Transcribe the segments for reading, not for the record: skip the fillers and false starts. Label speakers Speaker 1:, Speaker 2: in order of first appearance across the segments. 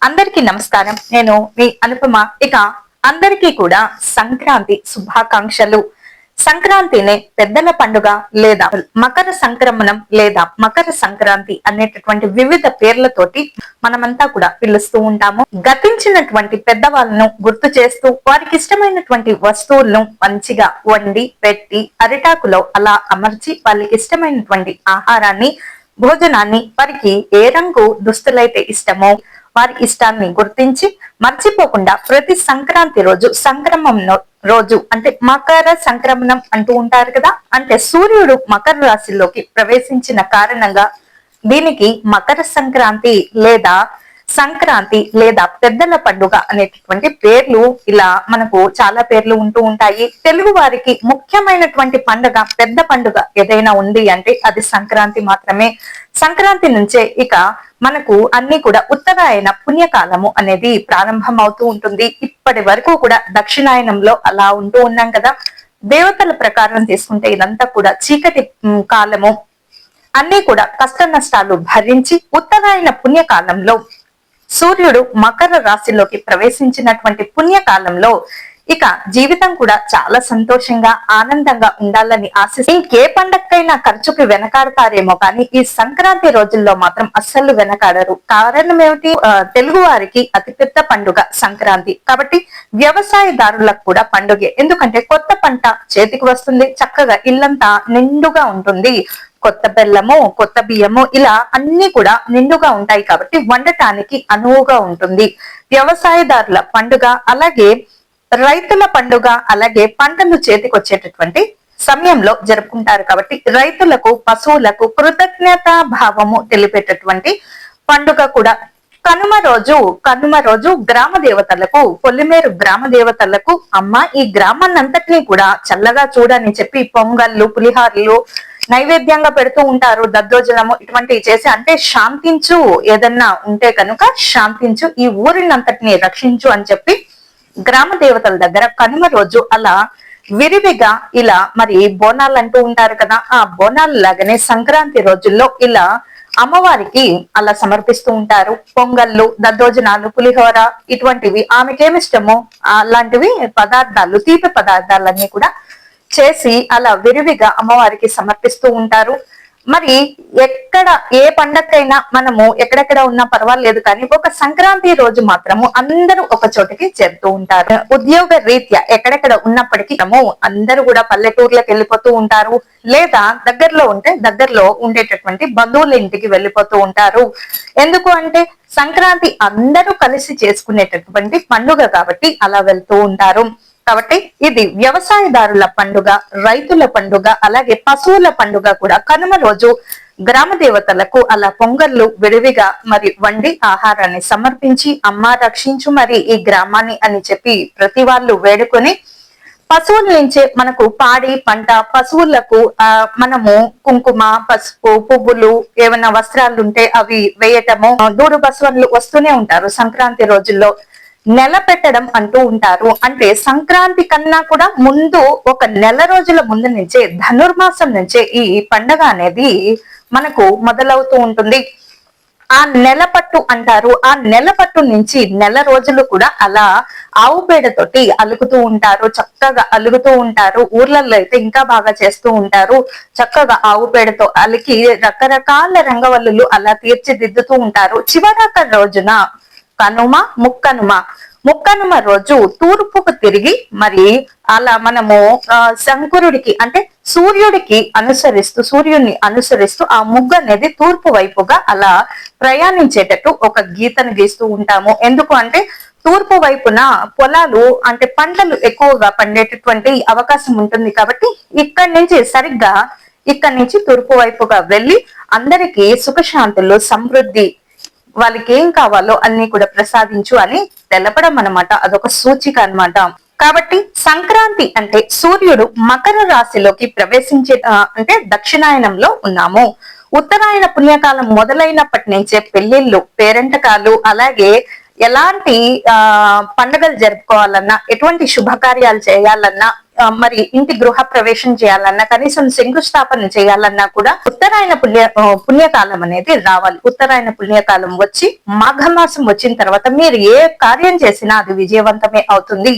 Speaker 1: అందరికీ నమస్కారం. నేను మీ అనుపమ. ఇక అందరికీ కూడా సంక్రాంతి శుభాకాంక్షలు. సంక్రాంతినే పెద్దల పండుగ లేదా మకర సంక్రమణం లేదా మకర సంక్రాంతి అనేటటువంటి వివిధ పేర్లతోటి మనమంతా కూడా పిలుస్తూ ఉంటాము. గతించినటువంటి పెద్దవాళ్ళను గుర్తు చేస్తూ వారికి ఇష్టమైనటువంటి వస్తువులను మంచిగా వండి పెట్టి అరిటాకులో అలా అమర్చి వాళ్ళకి ఇష్టమైనటువంటి ఆహారాన్ని భోజనాన్ని వారికి ఏ రంగు దుస్తులైతే ఇష్టమో వారి ఇష్టాన్ని గుర్తించి మర్చిపోకుండా ప్రతి సంక్రాంతి రోజు సంక్రమం రోజు అంటే మకర సంక్రమణం అంటూ ఉంటారు కదా, అంటే సూర్యుడు మకర రాశిలోకి ప్రవేశించిన కారణంగా దీనికి మకర సంక్రాంతి లేదా సంక్రాంతి లేదా పెద్దల పండుగ అనేటటువంటి పేర్లు ఇలా మనకు చాలా పేర్లు ఉంటూ ఉంటాయి. తెలుగు వారికి ముఖ్యమైనటువంటి పండుగ పెద్ద పండుగ ఏదైనా ఉంది అంటే అది సంక్రాంతి మాత్రమే. సంక్రాంతి నుంచే ఇక మనకు అన్ని కూడా ఉత్తరాయణ పుణ్యకాలము అనేది ప్రారంభం అవుతూ ఉంటుంది. ఇప్పటి వరకు కూడా దక్షిణాయనంలో అలా ఉంటూ ఉన్నాం కదా. దేవతల ప్రకారం తీసుకుంటే ఇదంతా కూడా చీకటి కాలము. అన్ని కూడా కష్ట నష్టాలు భరించి ఉత్తరాయణ పుణ్యకాలంలో సూర్యుడు మకర రాశిలోకి ప్రవేశించినటువంటి పుణ్యకాలంలో ఇక జీవితం కూడా చాలా సంతోషంగా ఆనందంగా ఉండాలని ఆశిస్తూ ఇంకే పండగకైనా ఖర్చుకి వెనకాడతారేమో కానీ ఈ సంక్రాంతి రోజుల్లో మాత్రం అస్సలు వెనకాడరు. కారణం ఏమిటి? తెలుగు వారికి అతిపెద్ద పండుగ సంక్రాంతి కాబట్టి వ్యవసాయదారులకు కూడా పండుగే. ఎందుకంటే కొత్త పంట చేతికి వస్తుంది, చక్కగా ఇల్లంతా నిండుగా ఉంటుంది. కొత్త బెల్లము, కొత్త బియ్యము ఇలా అన్ని కూడా నిండుగా ఉంటాయి కాబట్టి వండటానికి అనువుగా ఉంటుంది. వ్యవసాయదారుల పండుగ, అలాగే రైతుల పండుగ, అలాగే పంటలు చేతికొచ్చేటటువంటి సమయంలో జరుపుకుంటారు కాబట్టి రైతులకు పశువులకు కృతజ్ఞతా భావము తెలిపేటటువంటి పండుగ కూడా. కనుమ రోజు గ్రామ దేవతలకు, పొల్లిమేరు గ్రామ దేవతలకు అమ్మ ఈ గ్రామాన్నంతటినీ కూడా చల్లగా చూడని చెప్పి పొంగళ్ళు, పులిహారులు నైవేద్యంగా పెడుతూ ఉంటారు. దద్దోజనము ఇటువంటివి చేసి అంటే శాంతించు, ఏదన్నా ఉంటే కనుక శాంతించు, ఈ ఊరినంతటిని రక్షించు అని చెప్పి గ్రామ దేవతల దగ్గర కనుమ రోజు అలా విరివిగా ఇలా మరి బోనాలు అంటూ ఉంటారు కదా, ఆ బోనాలు లాగానే సంక్రాంతి రోజుల్లో ఇలా అమ్మవారికి అలా సమర్పిస్తూ ఉంటారు. పొంగళ్ళు, దద్దోజనాలు, పులిహోర ఇటువంటివి ఆమెకేమిష్టమో అలాంటివి పదార్థాలు, తీపి పదార్థాలన్నీ కూడా చేసి అలా విరివిగా అమ్మవారికి సమర్పిస్తూ ఉంటారు. మరి ఎక్కడ ఏ పండగకైనా మనము ఎక్కడెక్కడ ఉన్నా పర్వాలేదు కానీ ఒక సంక్రాంతి రోజు మాత్రము అందరూ ఒక చోటికి చేరుతూ ఉంటారు. ఉద్యోగ రీత్యా ఎక్కడెక్కడ ఉన్నప్పటికీ అందరూ కూడా పల్లెటూర్లకు వెళ్ళిపోతూ ఉంటారు, లేదా దగ్గరలో ఉంటే దగ్గరలో ఉండేటటువంటి బంధువుల ఇంటికి వెళ్ళిపోతూ ఉంటారు. ఎందుకు అంటే సంక్రాంతి అందరూ కలిసి చేసుకునేటటువంటి పండుగ కాబట్టి అలా వెళ్తూ ఉంటారు. కాబట్టి ఇది వ్యవసాయదారుల పండుగ, రైతుల పండుగ, అలాగే పశువుల పండుగ కూడా. కనుమ రోజు గ్రామ దేవతలకు అలా పొంగళ్ళు విడివిగా మరి వండి ఆహారాన్ని సమర్పించి అమ్మ రక్షించు మరి ఈ గ్రామాన్ని అని చెప్పి ప్రతి వాళ్ళు వేడుకొని పశువుల నుంచే మనకు పాడి పంట, పశువులకు మనము కుంకుమ, పసుపు, పువ్వులు, ఏమైనా వస్త్రాలు ఉంటే అవి వేయటము, దూడు బసవన్లు వస్తూనే ఉంటారు సంక్రాంతి రోజుల్లో. నెల పెట్టడం అంటూ ఉంటారు. అంటే సంక్రాంతి కన్నా కూడా ముందు ఒక నెల రోజుల ముందు నుంచే ధనుర్మాసం నుంచే ఈ పండగ అనేది మనకు మొదలవుతూ ఉంటుంది. ఆ నెలపట్టు అంటారు. ఆ నెలపట్టు నుంచి నెల రోజులు కూడా అలా ఆవు పేడతోటి అలుకుతూ ఉంటారు, చక్కగా అలుగుతూ ఉంటారు. ఊర్లలో అయితే ఇంకా బాగా చేస్తూ ఉంటారు. చక్కగా ఆవు పేడతో అలికి రకరకాల రంగవల్లులు అలా తీర్చిదిద్దుతూ ఉంటారు. చివరాక రోజున ముక్కనుమ రోజు తూర్పుకు తిరిగి మరి అలా మనము శంకరుడికి అంటే సూర్యుడిని అనుసరిస్తూ ఆ ముగ్గు అనేది తూర్పు వైపుగా అలా ప్రయాణించేటట్టు ఒక గీతను గీస్తూ ఉంటాము. ఎందుకు అంటే తూర్పు వైపున పొలాలు అంటే పంటలు ఎక్కువగా పండేటటువంటి అవకాశం ఉంటుంది కాబట్టి ఇక్కడి నుంచి తూర్పు వైపుగా వెళ్ళి అందరికీ సుఖశాంతులు, సమృద్ధి, వాళ్ళకి ఏం కావాలో అన్ని కూడా ప్రసాదించు అని తెలపడం అన్నమాట. అదొక సూచిక అన్నమాట. కాబట్టి సంక్రాంతి అంటే సూర్యుడు మకర రాశిలోకి ప్రవేశించే అంటే దక్షిణాయనంలో ఉన్నాము. ఉత్తరాయణ పుణ్యకాలం మొదలైనప్పటి నుంచే పెళ్లిళ్ళు, పేరంటకాలు, అలాగే ఎలాంటి పండుగలు జరుపుకోవాలన్నా, ఎటువంటి శుభకార్యాలు చేయాలన్నా మరి ఇంటి గృహ ప్రవేశం చేయాలన్నా, కనీసం శంకుస్థాపన చేయాలన్నా కూడా ఉత్తరాయణ పుణ్యకాలం అనేది రావాలి. ఉత్తరాయణ పుణ్యకాలం వచ్చి మాఘమాసం వచ్చిన తర్వాత మీరు ఏ కార్యం చేసినా అది విజయవంతమే అవుతుంది.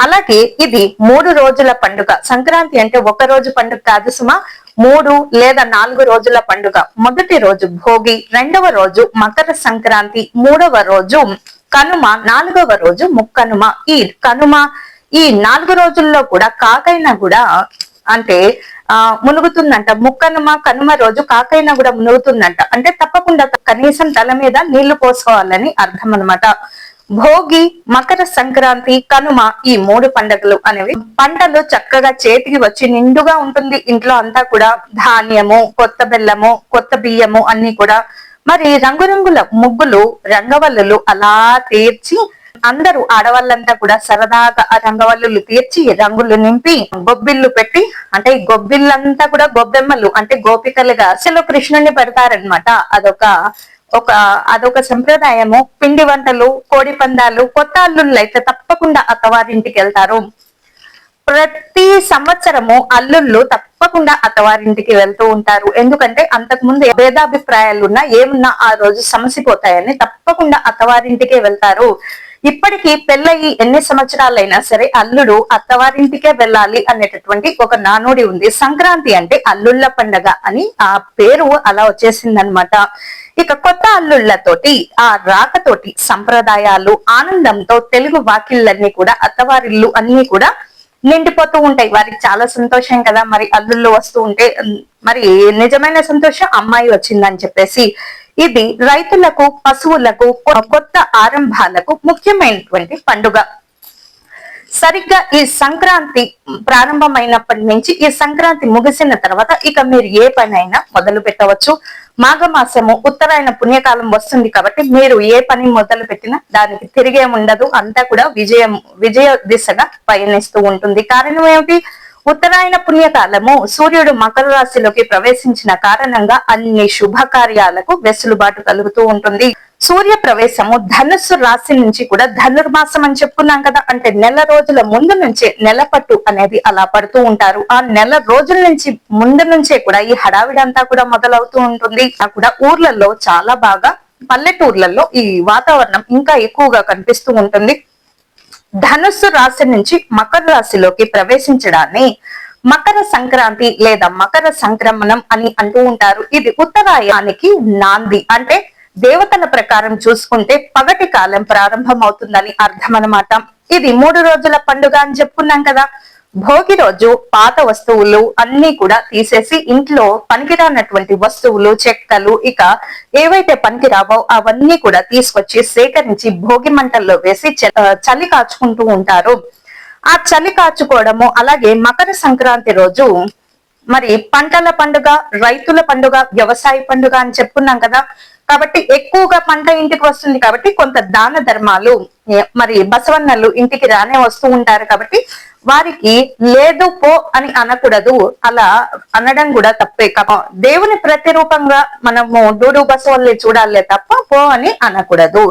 Speaker 1: అలాగే ఇది 3 రోజుల పండుగ. సంక్రాంతి అంటే ఒక రోజు పండుగ కాదు సుమా, 3 లేదా 4 రోజుల పండుగ. మొదటి రోజు భోగి, రెండవ రోజు మకర సంక్రాంతి, మూడవ రోజు కనుమ, 4వ రోజు ముక్కనుమ. ఈ 4 రోజుల్లో కూడా కాకైనా కూడా అంటే మునుగుతుందంట. ముక్కనుమ, కనుమ రోజు కాకైనా కూడా మునుగుతుందంట. అంటే తప్పకుండా కనీసం తల మీద నీళ్లు పోసుకోవాలని అర్థం అన్నమాట. భోగి, మకర సంక్రాంతి, కనుమ ఈ 3 పండుగలు అనేవి పంటలు చక్కగా చేతికి వచ్చి నిండుగా ఉంటుంది. ఇంట్లో అంతా కూడా ధాన్యము, కొత్త బెల్లము, కొత్త బియ్యము అన్ని కూడా, మరి రంగురంగుల ముగ్గులు, రంగవల్లులు అలా తీర్చి అందరూ ఆడవాళ్ళంతా కూడా సరదాగా ఆ రంగవల్లులు తీర్చి రంగులు నింపి గొబ్బిళ్ళు పెట్టి, అంటే ఈ గొబ్బిళ్ళంతా కూడా గొబ్బెమ్మలు అంటే గోపికలుగా అసలు కృష్ణుని పెడతారనమాట. అదొక సంప్రదాయము. పిండి వంటలు, కోడి పందాలు. కొత్త అల్లుళ్ళు అయితే తప్పకుండా అత్తవారింటికి వెళ్తారు. ప్రతి సంవత్సరము అల్లుళ్ళు తప్పకుండా అత్తవారింటికి వెళ్తూ ఉంటారు. ఎందుకంటే అంతకు ముందు భేదాభిప్రాయాలున్నా ఏమున్నా ఆ రోజు సమసిపోతాయని తప్పకుండా అత్తవారింటికే వెళ్తారు. ఇప్పటికీ పెళ్ళయి ఎన్ని సంవత్సరాలైనా సరే అల్లుడు అత్తవారింటికే వెళ్ళాలి అనేటటువంటి ఒక నానుడి ఉంది. సంక్రాంతి అంటే అల్లుళ్ళ పండగ అని ఆ పేరు అలా వచ్చేసిందనమాట. ఇక కొత్త అల్లుళ్లతోటి ఆ రాకతోటి సంప్రదాయాలు, ఆనందంతో తెలుగు వాకిళ్ళన్నీ కూడా, అత్తవారిల్లు అన్ని కూడా నిండిపోతూ ఉంటాయి. వారికి చాలా సంతోషం కదా, మరి అల్లుళ్ళు వస్తూ ఉంటే. మరి నిజమైన సంతోషం అమ్మాయి వచ్చిందని చెప్పేసి. ఇది రైతులకు, పశువులకు, కొత్త ఆరంభాలకు ముఖ్యమైనటువంటి పండుగ. సరిగ్గా ఈ సంక్రాంతి ప్రారంభమైనప్పటి నుంచి ఈ సంక్రాంతి ముగిసిన తర్వాత ఇక మీరు ఏ పనైనా మొదలు పెట్టవచ్చు. మాఘమాసము ఉత్తరాయణ పుణ్యకాలం వస్తుంది కాబట్టి మీరు ఏ పని మొదలు పెట్టినా దానికి తిరిగే ఉండదు. అంతా కూడా విజయ దిశగా పయనిస్తూ ఉంటుంది. కారణం ఏమిటి? ఉత్తరాయణ పుణ్యకాలము సూర్యుడు మకర రాశిలోకి ప్రవేశించిన కారణంగా అన్ని శుభకార్యాలకు వెసులుబాటు కలుగుతూ ఉంటుంది. సూర్య ప్రవేశము ధనుస్సు రాశి నుంచి కూడా ధనుర్మాసం అని చెప్పుకున్నాం కదా, అంటే నెల రోజుల ముందు నుంచే నెలపట్టు అనేది అలా పడుతూ ఉంటారు. ఆ నెల రోజుల నుంచి ముందు నుంచే కూడా ఈ హడావిడంతా కూడా మొదలవుతూ ఉంటుంది. కూడా ఊర్లలో చాలా బాగా, పల్లెటూర్లలో ఈ వాతావరణం ఇంకా ఎక్కువగా కనిపిస్తూ ఉంటుంది. ధనుస్సు రాశి నుంచి మకర రాశిలోకి ప్రవేశించడాన్ని మకర సంక్రాంతి లేదా మకర సంక్రమణం అని అంటూ ఉంటారు. ఇది ఉత్తరాయణానికి నాంది. అంటే దేవతల ప్రకారం చూసుకుంటే పగటి కాలం ప్రారంభం అవుతుందని అర్థం అన్నమాట. ఇది 3 రోజుల పండుగ అని చెప్పుకున్నాం కదా. భోగి రోజు పాత వస్తువులు అన్ని కూడా తీసేసి ఇంట్లో పనికిరానటువంటి వస్తువులు, చెక్కలు, ఇక ఏవైతే పనికిరావో అవన్నీ కూడా తీసుకొచ్చి సేకరించి భోగి మంటల్లో వేసి చలి కాచుకుంటూ ఉంటారు. ఆ చలి కాచుకోవడము, అలాగే మకర సంక్రాంతి రోజు మరి పంటల పండుగ, రైతుల పండుగ, వ్యవసాయ పండుగ అని చెప్పుకున్నాం కదా. కాబట్టి ఎక్కువగా పంట ఇంటికి వస్తుంది కాబట్టి కొంత దాన ధర్మాలు, మరి బసవన్నలు ఇంటికి రానే వస్తూ ఉంటారు కాబట్టి వారికి లేదు పో అని అనకూడదు. అలా అనడం కూడా తప్పే. దేవుని ప్రతిరూపంగా మనము డూడు బసవల్ని చూడాలే తప్ప పో అని అనకూడదు.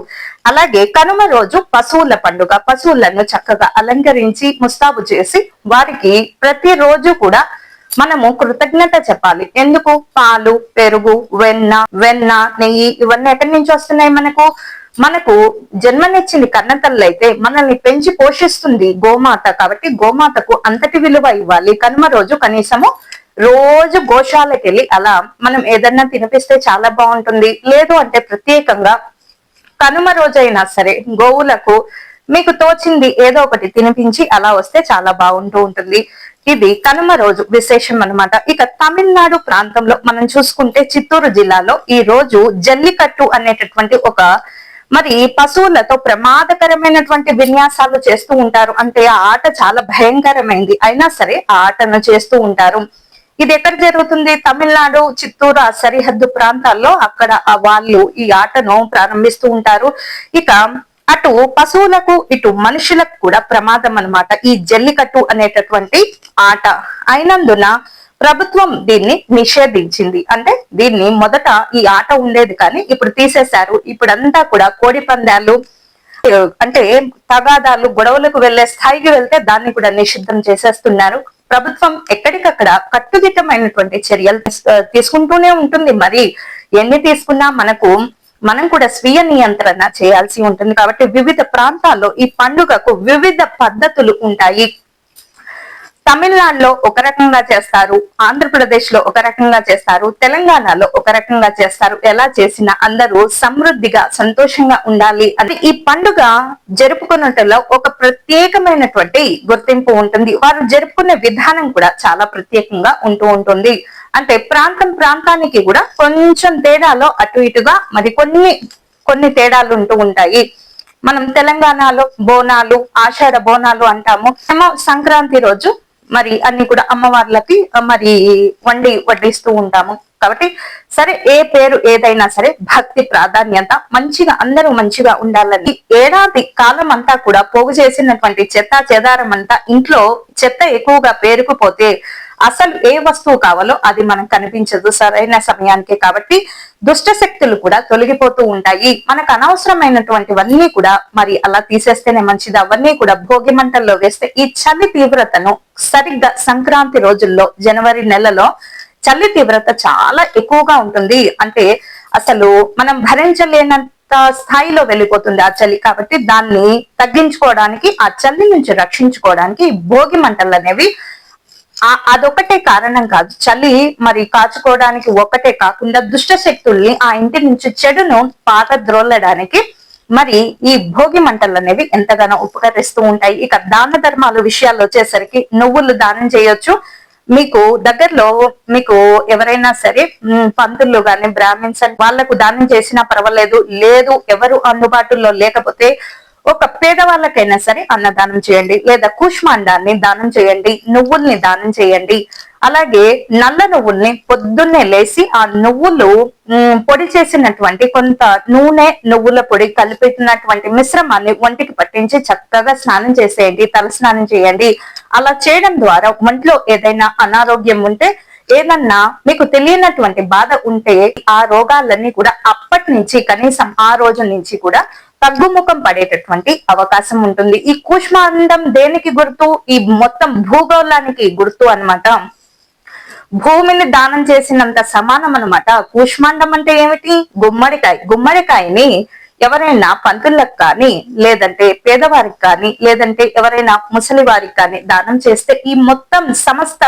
Speaker 1: అలాగే కనుమ రోజు పశువుల పండుగ. పశువులను చక్కగా అలంకరించి ముస్తాబు చేసి వారికి ప్రతిరోజు కూడా మనము కృతజ్ఞత చెప్పాలి. ఎందుకు? పాలు, పెరుగు, వెన్న, నెయ్యి ఇవన్నీ ఎక్కడి నుంచి వస్తున్నాయి? మనకు జన్మనిచ్చింది కన్నతల్లి అయితే మనల్ని పెంచి పోషిస్తుంది గోమాత. కాబట్టి గోమాతకు అంతటి విలువ ఇవ్వాలి. కనుమ రోజు కనీసము రోజు గోశాలకు వెళ్ళి అలా మనం ఏదన్నా తినిపిస్తే చాలా బాగుంటుంది. లేదు అంటే ప్రత్యేకంగా కనుమ రోజైనా సరే గోవులకు మీకు తోచింది ఏదో ఒకటి తినిపించి అలా వస్తే చాలా బాగుంటూ ఉంటుంది. ఇది కనుమ రోజు విశేషం అన్నమాట. ఇక తమిళనాడు ప్రాంతంలో మనం చూసుకుంటే చిత్తూరు జిల్లాలో ఈ రోజు జల్లికట్టు అనేటటువంటి ఒక మరి పశువులతో ప్రమాదకరమైనటువంటి విన్యాసాలు చేస్తూ ఉంటారు. అంటే ఆ ఆట చాలా భయంకరమైంది, అయినా సరే ఆ ఆటను చేస్తూ ఉంటారు. ఇది ఎక్కడ జరుగుతుంది? తమిళనాడు, చిత్తూరు ఆ సరిహద్దు ప్రాంతాల్లో అక్కడ వాళ్ళు ఈ ఆటను ప్రారంభిస్తూ ఉంటారు. ఇక అటు పశువులకు ఇటు మనుషులకు కూడా ప్రమాదం అన్నమాట ఈ జల్లికట్టు అనేటటువంటి ఆట. అయినందున ప్రభుత్వం దీన్ని నిషేధించింది. అంటే దీన్ని మొదట ఈ ఆట ఉండేది కానీ ఇప్పుడు తీసేశారు. ఇప్పుడంతా కూడా కోడి పందాలు, అంటే తగాదాలు గొడవలకు వెళ్లే స్థాయికి వెళ్తే దాన్ని కూడా నిషిద్ధం చేసేస్తున్నారు. ప్రభుత్వం ఎక్కడికక్కడ కట్టుదిట్టమైనటువంటి చర్యలు తీసుకుంటూనే ఉంటుంది. మరి ఎన్ని తీసుకున్నా మనం కూడా స్వీయ నియంత్రణ చేయాల్సి ఉంటుంది. కాబట్టి వివిధ ప్రాంతాల్లో ఈ పండుగకు వివిధ పద్ధతులు ఉంటాయి. తమిళనాడులో ఒక రకంగా చేస్తారు, ఆంధ్రప్రదేశ్ లో ఒక రకంగా చేస్తారు, తెలంగాణలో ఒక రకంగా చేస్తారు. ఎలా చేసినా అందరూ సమృద్ధిగా సంతోషంగా ఉండాలి అని ఈ పండుగ జరుపుకున్నట్లో ఒక ప్రత్యేకమైనటువంటి గుర్తింపు ఉంటుంది. వారు జరుపుకునే విధానం కూడా చాలా ప్రత్యేకంగా ఉంటుంది. అంటే ప్రాంతానికి కూడా కొంచెం తేడాలో అటు ఇటుగా మరి కొన్ని తేడాలు ఉంటూ ఉంటాయి. మనం తెలంగాణలో బోనాలు, ఆషాఢ బోనాలు అంటాము. సంక్రాంతి రోజు మరి అన్ని కూడా అమ్మవార్లకి మరి వడ్డిస్తూ ఉంటాము. కాబట్టి సరే, ఏ పేరు ఏదైనా సరే భక్తి ప్రాధాన్యత, అందరూ మంచిగా ఉండాలని ఏడాది కాలం అంతా కూడా పోగు చేసినటువంటి చెత్త చెదారం అంతా ఇంట్లో చెత్త ఎక్కువగా పేరుకుపోతే అసలు ఏ వస్తువు కావాలో అది మనకు కనిపించదు సరైన సమయానికి. కాబట్టి దుష్ట శక్తులు కూడా తొలగిపోతూ ఉంటాయి. మనకు అనవసరమైనటువంటివన్నీ కూడా మరి అలా తీసేస్తేనే మంచిది. అవన్నీ కూడా భోగి మంటల్లో వేస్తే ఈ చలి తీవ్రతను సరిగ్గా సంక్రాంతి రోజుల్లో జనవరి నెలలో చలి తీవ్రత చాలా ఎక్కువగా ఉంటుంది. అంటే అసలు మనం భరించలేనంత స్థాయిలో వెళ్ళిపోతుంది ఆ చలి. కాబట్టి దాన్ని తగ్గించుకోవడానికి, ఆ చలి నుంచి రక్షించుకోవడానికి భోగి మంటలు అనేవి అదొకటే కారణం కాదు. చలి మరి కాచుకోవడానికి ఒకటే కాకుండా దుష్ట శక్తుల్ని ఆ ఇంటి నుంచి చెడును పాతద్రోలడానికి మరి ఈ భోగి మంటలు అనేవి ఎంతగానో ఉపకరిస్తూ ఉంటాయి. ఇక దాన ధర్మాలు విషయాల్లో వచ్చేసరికి నువ్వులు దానం చేయొచ్చు. మీకు దగ్గరలో ఎవరైనా సరే పంతులు గాని బ్రాహ్మిన్స్ వాళ్లకు దానం చేసినా పర్వాలేదు. లేదు ఎవరు అందుబాటులో లేకపోతే ఒక పేదవాళ్ళకైనా సరే అన్నదానం చేయండి, లేదా కూష్మాండాన్ని దానం చేయండి, నువ్వుల్ని దానం చేయండి. అలాగే నల్ల నువ్వుల్ని పొద్దున్నే లేసి ఆ నువ్వులు పొడి చేసినటువంటి కొంత నూనె, నువ్వుల పొడి కలిపినటువంటి మిశ్రమాన్ని ఒంటికి పట్టించి చక్కగా స్నానం చేసేయండి, తల స్నానం చేయండి. అలా చేయడం ద్వారా ఒంట్లో ఏదైనా అనారోగ్యం ఉంటే, ఏదన్నా మీకు తెలియనటువంటి బాధ ఉంటే ఆ రోగాలన్నీ కూడా అప్పటి నుంచి కనీసం ఆ రోజు నుంచి కూడా తగ్గుముఖం పడేటటువంటి అవకాశం ఉంటుంది. ఈ కూష్మాండం దేనికి గుర్తు? ఈ మొత్తం భూగోళానికి గుర్తు అన్నమాట. భూమిని దానం చేసినంత సమానం అన్నమాట. కూష్మాండం అంటే ఏమిటి? గుమ్మడికాయని ఎవరైనా పంతులకు కానీ, లేదంటే పేదవారికి కానీ, లేదంటే ఎవరైనా ముసలి వారికి కానీ దానం చేస్తే ఈ మొత్తం సమస్త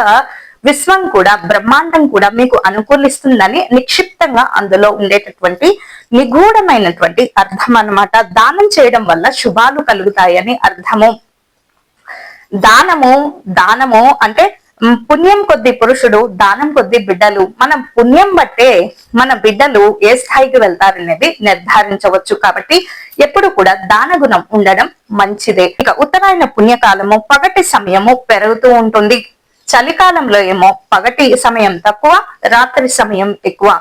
Speaker 1: విశ్వం కూడా, బ్రహ్మాండం కూడా మీకు అనుకూలిస్తుందని నిక్షిప్తంగా అందులో ఉండేటటువంటి నిగూఢమైనటువంటి అర్థం అన్నమాట. దానం చేయడం వల్ల శుభాలు కలుగుతాయని అర్థము. దానము అంటే పుణ్యం కొద్ది పురుషుడు, దానం కొద్ది బిడ్డలు. మనం పుణ్యం బట్టే మన బిడ్డలు ఏ స్థాయికి వెళ్తారనేది నిర్ధారించవచ్చు. కాబట్టి ఎప్పుడు కూడా దాన గుణం ఉండడం మంచిదే. ఇక ఉత్తరాయణ పుణ్యకాలము, పగటి సమయము పెరుగుతూ ఉంటుంది. చలికాలంలో ఏమో పగటి సమయం తక్కువ, రాత్రి సమయం ఎక్కువ.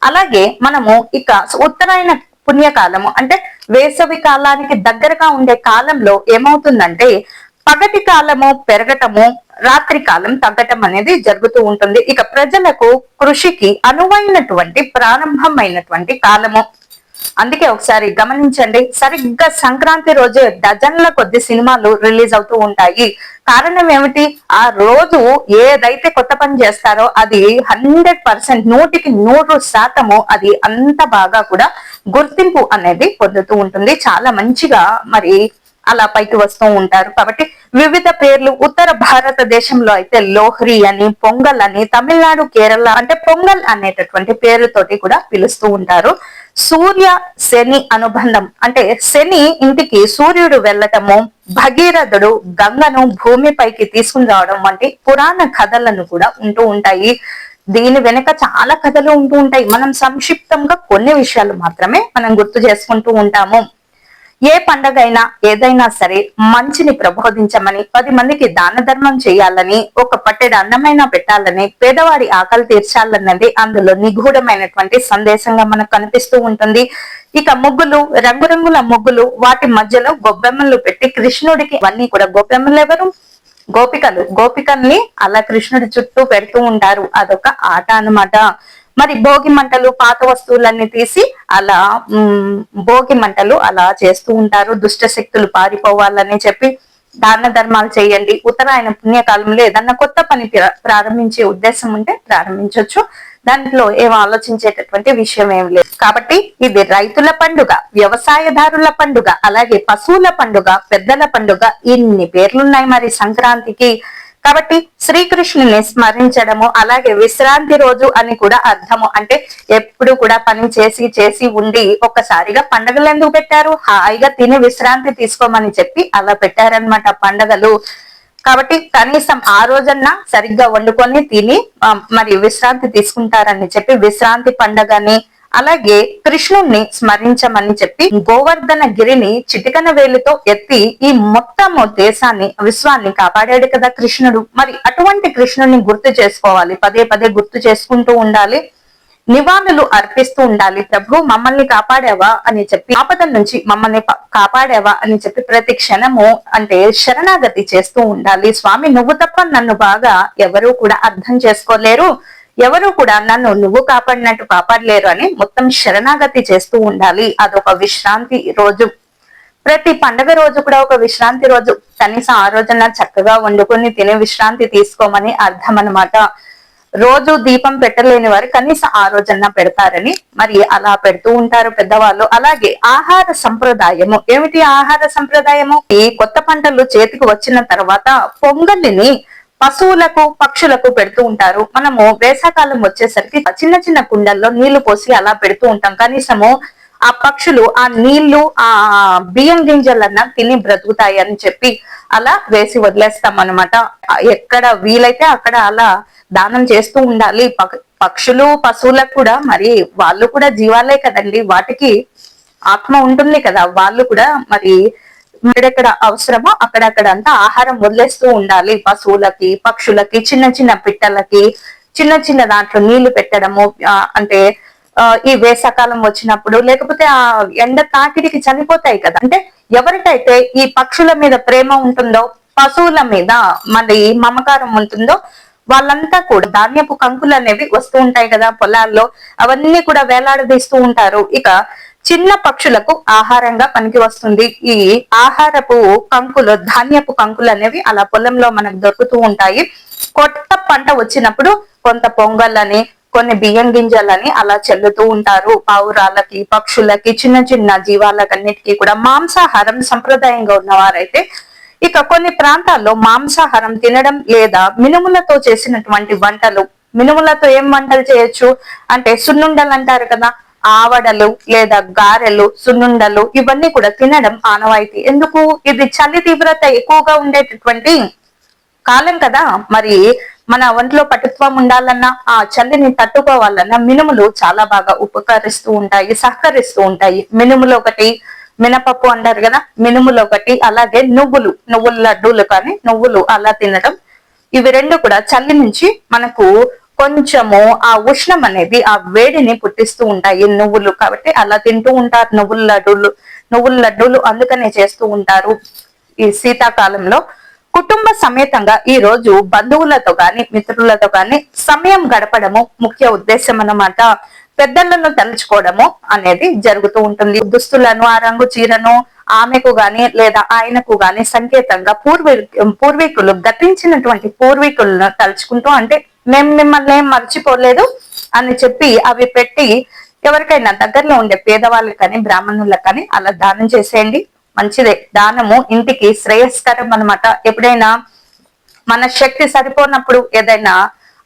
Speaker 1: అలాగే మనము ఇక ఉత్తరాయణ పుణ్యకాలము అంటే వేసవి కాలానికి దగ్గరగా ఉండే కాలంలో ఏమవుతుందంటే పగటి కాలము పెరగటము, రాత్రి కాలం తగ్గటం అనేది జరుగుతూ ఉంటుంది. ఇక ప్రజలకు కృషికి అనువైనటువంటి ప్రారంభమైనటువంటి కాలము. అందుకే ఒకసారి గమనించండి, సరిగ్గా సంక్రాంతి రోజే డజన్ల కొద్ది సినిమాలు రిలీజ్ అవుతూ ఉంటాయి. కారణం ఏమిటి? ఆ రోజు ఏదైతే కొత్త పని చేస్తారో అది 100%, 100% అది అంత బాగా కూడా గుర్తింపు అనేది పొందుతూ ఉంటుంది. చాలా మంచిగా మరి అలా పైకి వస్తూ ఉంటారు. కాబట్టి వివిధ పేర్లు. ఉత్తర భారతదేశంలో అయితే లోహ్రీ అని, పొంగల్ అని, తమిళనాడు, కేరళ అంటే పొంగల్ అనేటటువంటి పేరుతోటి కూడా పిలుస్తూ ఉంటారు. సూర్య శని అనుబంధం అంటే శని ఇంటికి సూర్యుడు వెళ్ళటము, భగీరథుడు గంగను భూమిపైకి తీసుకుని రావడం వంటి పురాణ కథలను కూడా ఉంటూ ఉంటాయి. దీని వెనుక చాలా కథలు ఉంటూ ఉంటాయి. మనం సంక్షిప్తంగా కొన్ని విషయాలు మాత్రమే మనం గుర్తు చేసుకుంటూ ఉంటాము. ఏ పండగైనా ఏదైనా సరే మంచిని ప్రబోధించమని, 10 మందికి దాన ధర్మం చేయాలని, ఒక పట్టెడు అన్నమైనా పెట్టాలని, పేదవాడి ఆకలి తీర్చాలన్నది అందులో నిగూఢమైనటువంటి సందేశంగా మనకు కనిపిస్తూ ఉంటుంది. ఇక ముగ్గులు, రంగురంగుల ముగ్గులు, వాటి మధ్యలో గొబ్బెమ్మలు పెట్టి కృష్ణుడికి, అన్ని కూడా గొబ్బెమ్మలు ఎవరు? గోపికల్ని అలా కృష్ణుడి చుట్టూ పెడుతూ ఉంటారు. అదొక ఆట అన్నమాట. మరి భోగి మంటలు పాత వస్తువులన్నీ తీసి అలా భోగి మంటలు అలా చేస్తూ ఉంటారు. దుష్ట శక్తులు పారిపోవాలని చెప్పి దాన ధర్మాలు చేయండి. ఉత్తరాయణ పుణ్యకాలంలో ఏదన్నా కొత్త పని ప్రారంభించే ఉద్దేశం ఉంటే ప్రారంభించవచ్చు. దాంట్లో ఏం ఆలోచించేటటువంటి విషయం ఏం లేదు. కాబట్టి ఇది రైతుల పండుగ, వ్యవసాయదారుల పండుగ, అలాగే పశువుల పండుగ, పెద్దల పండుగ, ఇన్ని పేర్లున్నాయి మరి సంక్రాంతికి. కాబట్టి శ్రీకృష్ణుని స్మరించడము, అలాగే విశ్రాంతి రోజు అని కూడా అర్థము. అంటే ఎప్పుడు కూడా పని చేసి చేసి ఉండి ఒక్కసారిగా పండుగలు ఎందుకు పెట్టారు? హాయిగా తిని విశ్రాంతి తీసుకోమని చెప్పి అలా పెట్టారనమాట పండుగలు. కాబట్టి కనీసం ఆ రోజన్నా సరిగ్గా వండుకొని తిని మరి విశ్రాంతి తీసుకుంటారని చెప్పి విశ్రాంతి పండగని, అలాగే కృష్ణుణ్ణి స్మరించమని చెప్పి గోవర్ధన గిరిని చిటికన వేలుతో ఎత్తి ఈ మొత్తము దేశాన్ని విశ్వాన్ని కాపాడాడు కదా కృష్ణుడు. మరి అటువంటి కృష్ణుడిని గుర్తు చేసుకోవాలి, పదే పదే గుర్తు చేసుకుంటూ ఉండాలి, నివాళులు అర్పిస్తూ ఉండాలి. ప్రభు మమ్మల్ని కాపాడావా అని చెప్పి, ఆపద నుంచి మమ్మల్ని కాపాడావా అని చెప్పి ప్రతి క్షణము అంటే శరణాగతి చేస్తూ ఉండాలి. స్వామి నువ్వు తప్ప నన్ను బాగా ఎవరు కూడా అర్థం చేసుకోలేరు, ఎవరు కూడా నన్ను నువ్వు కాపాడినట్టు కాపాడలేరు అని మొత్తం శరణాగతి చేస్తూ ఉండాలి. అదొక విశ్రాంతి రోజు. ప్రతి పండగ రోజు కూడా ఒక విశ్రాంతి రోజు. కనీసం ఆ రోజున చక్కగా వండుకొని తినే విశ్రాంతి తీసుకోమని అర్థం అన్నమాట. రోజు దీపం పెట్టలేని వారు కనీసం ఆ రోజన్నా పెడతారని మరి అలా పెడుతూ ఉంటారు పెద్దవాళ్ళు. అలాగే ఆహార సంప్రదాయము ఏమిటి? ఆహార సంప్రదాయము ఈ కొత్త పంటలు చేతికి వచ్చిన తర్వాత పొంగలిని పశువులకు పక్షులకు పెడుతూ ఉంటారు. మనము వేసవకాలం వచ్చేసరికి చిన్న చిన్న కుండల్లో నీళ్లు పోసి అలా పెడుతూ ఉంటాం. కనీసము ఆ పక్షులు ఆ నీళ్లు ఆ బియ్యం గింజలన్నా తిని బ్రతుకుతాయి అని చెప్పి అలా వేసి వదిలేస్తాం అనమాట. ఎక్కడ వీలైతే అక్కడ అలా దానం చేస్తూ ఉండాలి. పక్షులు పశువులకు కూడా మరి వాళ్ళు కూడా జీవాలే కదండి, వాటికి ఆత్మ ఉంటుంది కదా, వాళ్ళు కూడా మరి ఎక్కడెక్కడ అవసరమో అక్కడక్కడ అంతా ఆహారం వదిలేస్తూ ఉండాలి. పశువులకి పక్షులకి చిన్న చిన్న పిట్టలకి చిన్న చిన్న దాంట్లో నీళ్లు పెట్టడము. అంటే ఈ వేసవకాలం వచ్చినప్పుడు లేకపోతే ఆ ఎండ తాకిడికి చనిపోతాయి కదా. అంటే ఎవరికైతే ఈ పక్షుల మీద ప్రేమ ఉంటుందో, పశువుల మీద మరి మమకారం ఉంటుందో వాళ్ళంతా కూడా ధాన్యపు కంకులు అనేవి వస్తూ ఉంటాయి కదా పొలాల్లో, అవన్నీ కూడా వేలాడదీస్తూ ఉంటారు. ఇక చిన్న పక్షులకు ఆహారంగా పనికి వస్తుంది. ఈ ఆహారపు కంకులు, ధాన్యపు కంకులు అనేవి అలా పొలంలో మనకు దొరుకుతూ ఉంటాయి. కొత్త పంట వచ్చినప్పుడు కొంత పొంగలని కొన్ని బియ్యం గింజలని అలా చెల్లుతూ ఉంటారు. పావురాలకి పక్షులకి చిన్న చిన్న జీవాలకన్నిటికీ కూడా. మాంసాహారం సంప్రదాయంగా ఉన్నవారైతే ఇక కొన్ని ప్రాంతాల్లో మాంసాహారం తినడం లేదా మినుములతో చేసినటువంటి వంటలు. మినుములతో ఏం వంటలు చేయొచ్చు అంటే సున్నుండలు అంటారు కదా, ఆవడలు లేదా గారెలు, సున్నుండలు ఇవన్నీ కూడా తినడం ఆనవాయితీ. ఎందుకు? ఇది చలి తీవ్రత ఎక్కువగా ఉండేటటువంటి కాలం కదా. మరి మన ఒంట్లో పటుత్వం ఉండాలన్నా, ఆ చలిని తట్టుకోవాలన్నా మినుములు చాలా బాగా ఉపకరిస్తూ ఉంటాయి, సహకరిస్తూ ఉంటాయి. మినుములు ఒకటి, మినపప్పు అంటారు కదా, మినుములు ఒకటి, అలాగే నువ్వుల లడ్డూలు కానీ నువ్వులు అలా తినడం, ఇవి రెండు కూడా చలి నుంచి మనకు కొంచెము ఆ ఉష్ణం అనేది ఆ వేడిని పుట్టిస్తూ ఉంటాయి నువ్వులు. కాబట్టి అలా తింటూ ఉంటారు నువ్వుల లడ్డూలు అందుకనే చేస్తూ ఉంటారు ఈ శీతాకాలంలో. కుటుంబ సమేతంగా ఈ రోజు బంధువులతో గాని మిత్రులతో గాని సమయం గడపడము ముఖ్య ఉద్దేశం అన్నమాట. పెద్దలను తలుచుకోవడము అనేది జరుగుతూ ఉంటుంది. దుస్తులను, ఆ రంగు చీరను ఆమెకు గాని లేదా ఆయనకు గాని సంకేతంగా పూర్వీకులు గతించినటువంటి పూర్వీకులను తలుచుకుంటూ, అంటే మేము మిమ్మల్ని ఏం మర్చిపోలేదు అని చెప్పి అవి పెట్టి ఎవరికైనా దగ్గరలో ఉండే పేదవాళ్ళకి కానీ బ్రాహ్మణులకు కానీ అలా దానం చేసేయండి. మంచిదే. దానము ఇంటికి శ్రేయస్కరం అన్నమాట. ఎప్పుడైనా మన శక్తి సరిపోనప్పుడు, ఏదైనా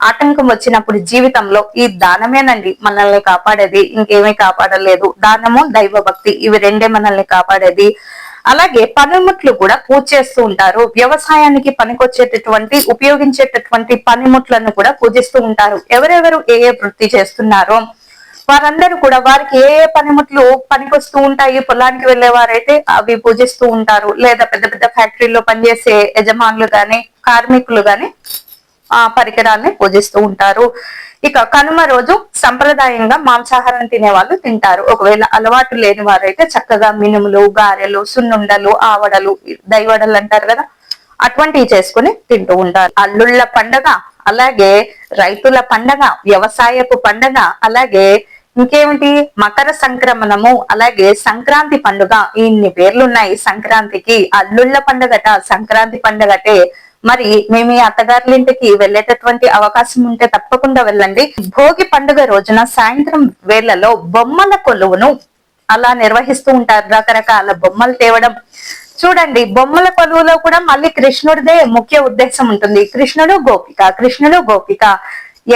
Speaker 1: ఆటంకం వచ్చినప్పుడు జీవితంలో ఈ దానమేనండి మనల్ని కాపాడేది, ఇంకేమీ కాపాడలేదు. దానము, దైవ భక్తి ఇవి రెండే మనల్ని కాపాడేది. అలాగే పనిముట్లు కూడా పూజ చేస్తూ ఉంటారు. వ్యవసాయానికి పనికొచ్చేటటువంటి ఉపయోగించేటటువంటి పనిముట్లను కూడా పూజిస్తూ ఉంటారు. ఎవరెవరు ఏ ఏ వృత్తి చేస్తున్నారో వారందరూ కూడా వారికి ఏ ఏ పనిముట్లు పనికొస్తూ ఉంటాయి. పొలానికి వెళ్లేవారైతే అవి పూజిస్తూ ఉంటారు, లేదా పెద్ద పెద్ద ఫ్యాక్టరీలో పనిచేసే యజమానులు గాని కార్మికులు గాని ఆ పరికరాల్ని పూజిస్తూ ఉంటారు. ఇక కనుమ రోజు సంప్రదాయంగా మాంసాహారం తినే వాళ్ళు తింటారు. ఒకవేళ అలవాటు లేని వారైతే చక్కగా మినుములు, గారెలు, సున్నుండలు, ఆవడలు, దైవడలు అంటారు కదా, అటువంటివి చేసుకుని తింటూ ఉంటారు. అల్లుళ్ళ పండగ, అలాగే రైతుల పండగ, వ్యవసాయపు పండగ, అలాగే ఇంకేమిటి మకర సంక్రమణము, అలాగే సంక్రాంతి పండుగ. ఇన్ని పేర్లున్నాయి సంక్రాంతికి. అల్లుళ్ళ పండుగట సంక్రాంతి పండుగటే. మరి మేము ఈ అత్తగారులింటికి వెళ్ళేటటువంటి అవకాశం ఉంటే తప్పకుండా వెళ్ళండి. భోగి పండుగ రోజున సాయంత్రం వేళలో బొమ్మల కొలువును అలా నిర్వహిస్తూ ఉంటారు. రకరకాల బొమ్మలు తేవడం. చూడండి, బొమ్మల కొలువులో కూడా మళ్ళీ కృష్ణుడిదే ముఖ్య ఉద్దేశం ఉంటుంది. కృష్ణుడు గోపిక, కృష్ణుడు గోపిక.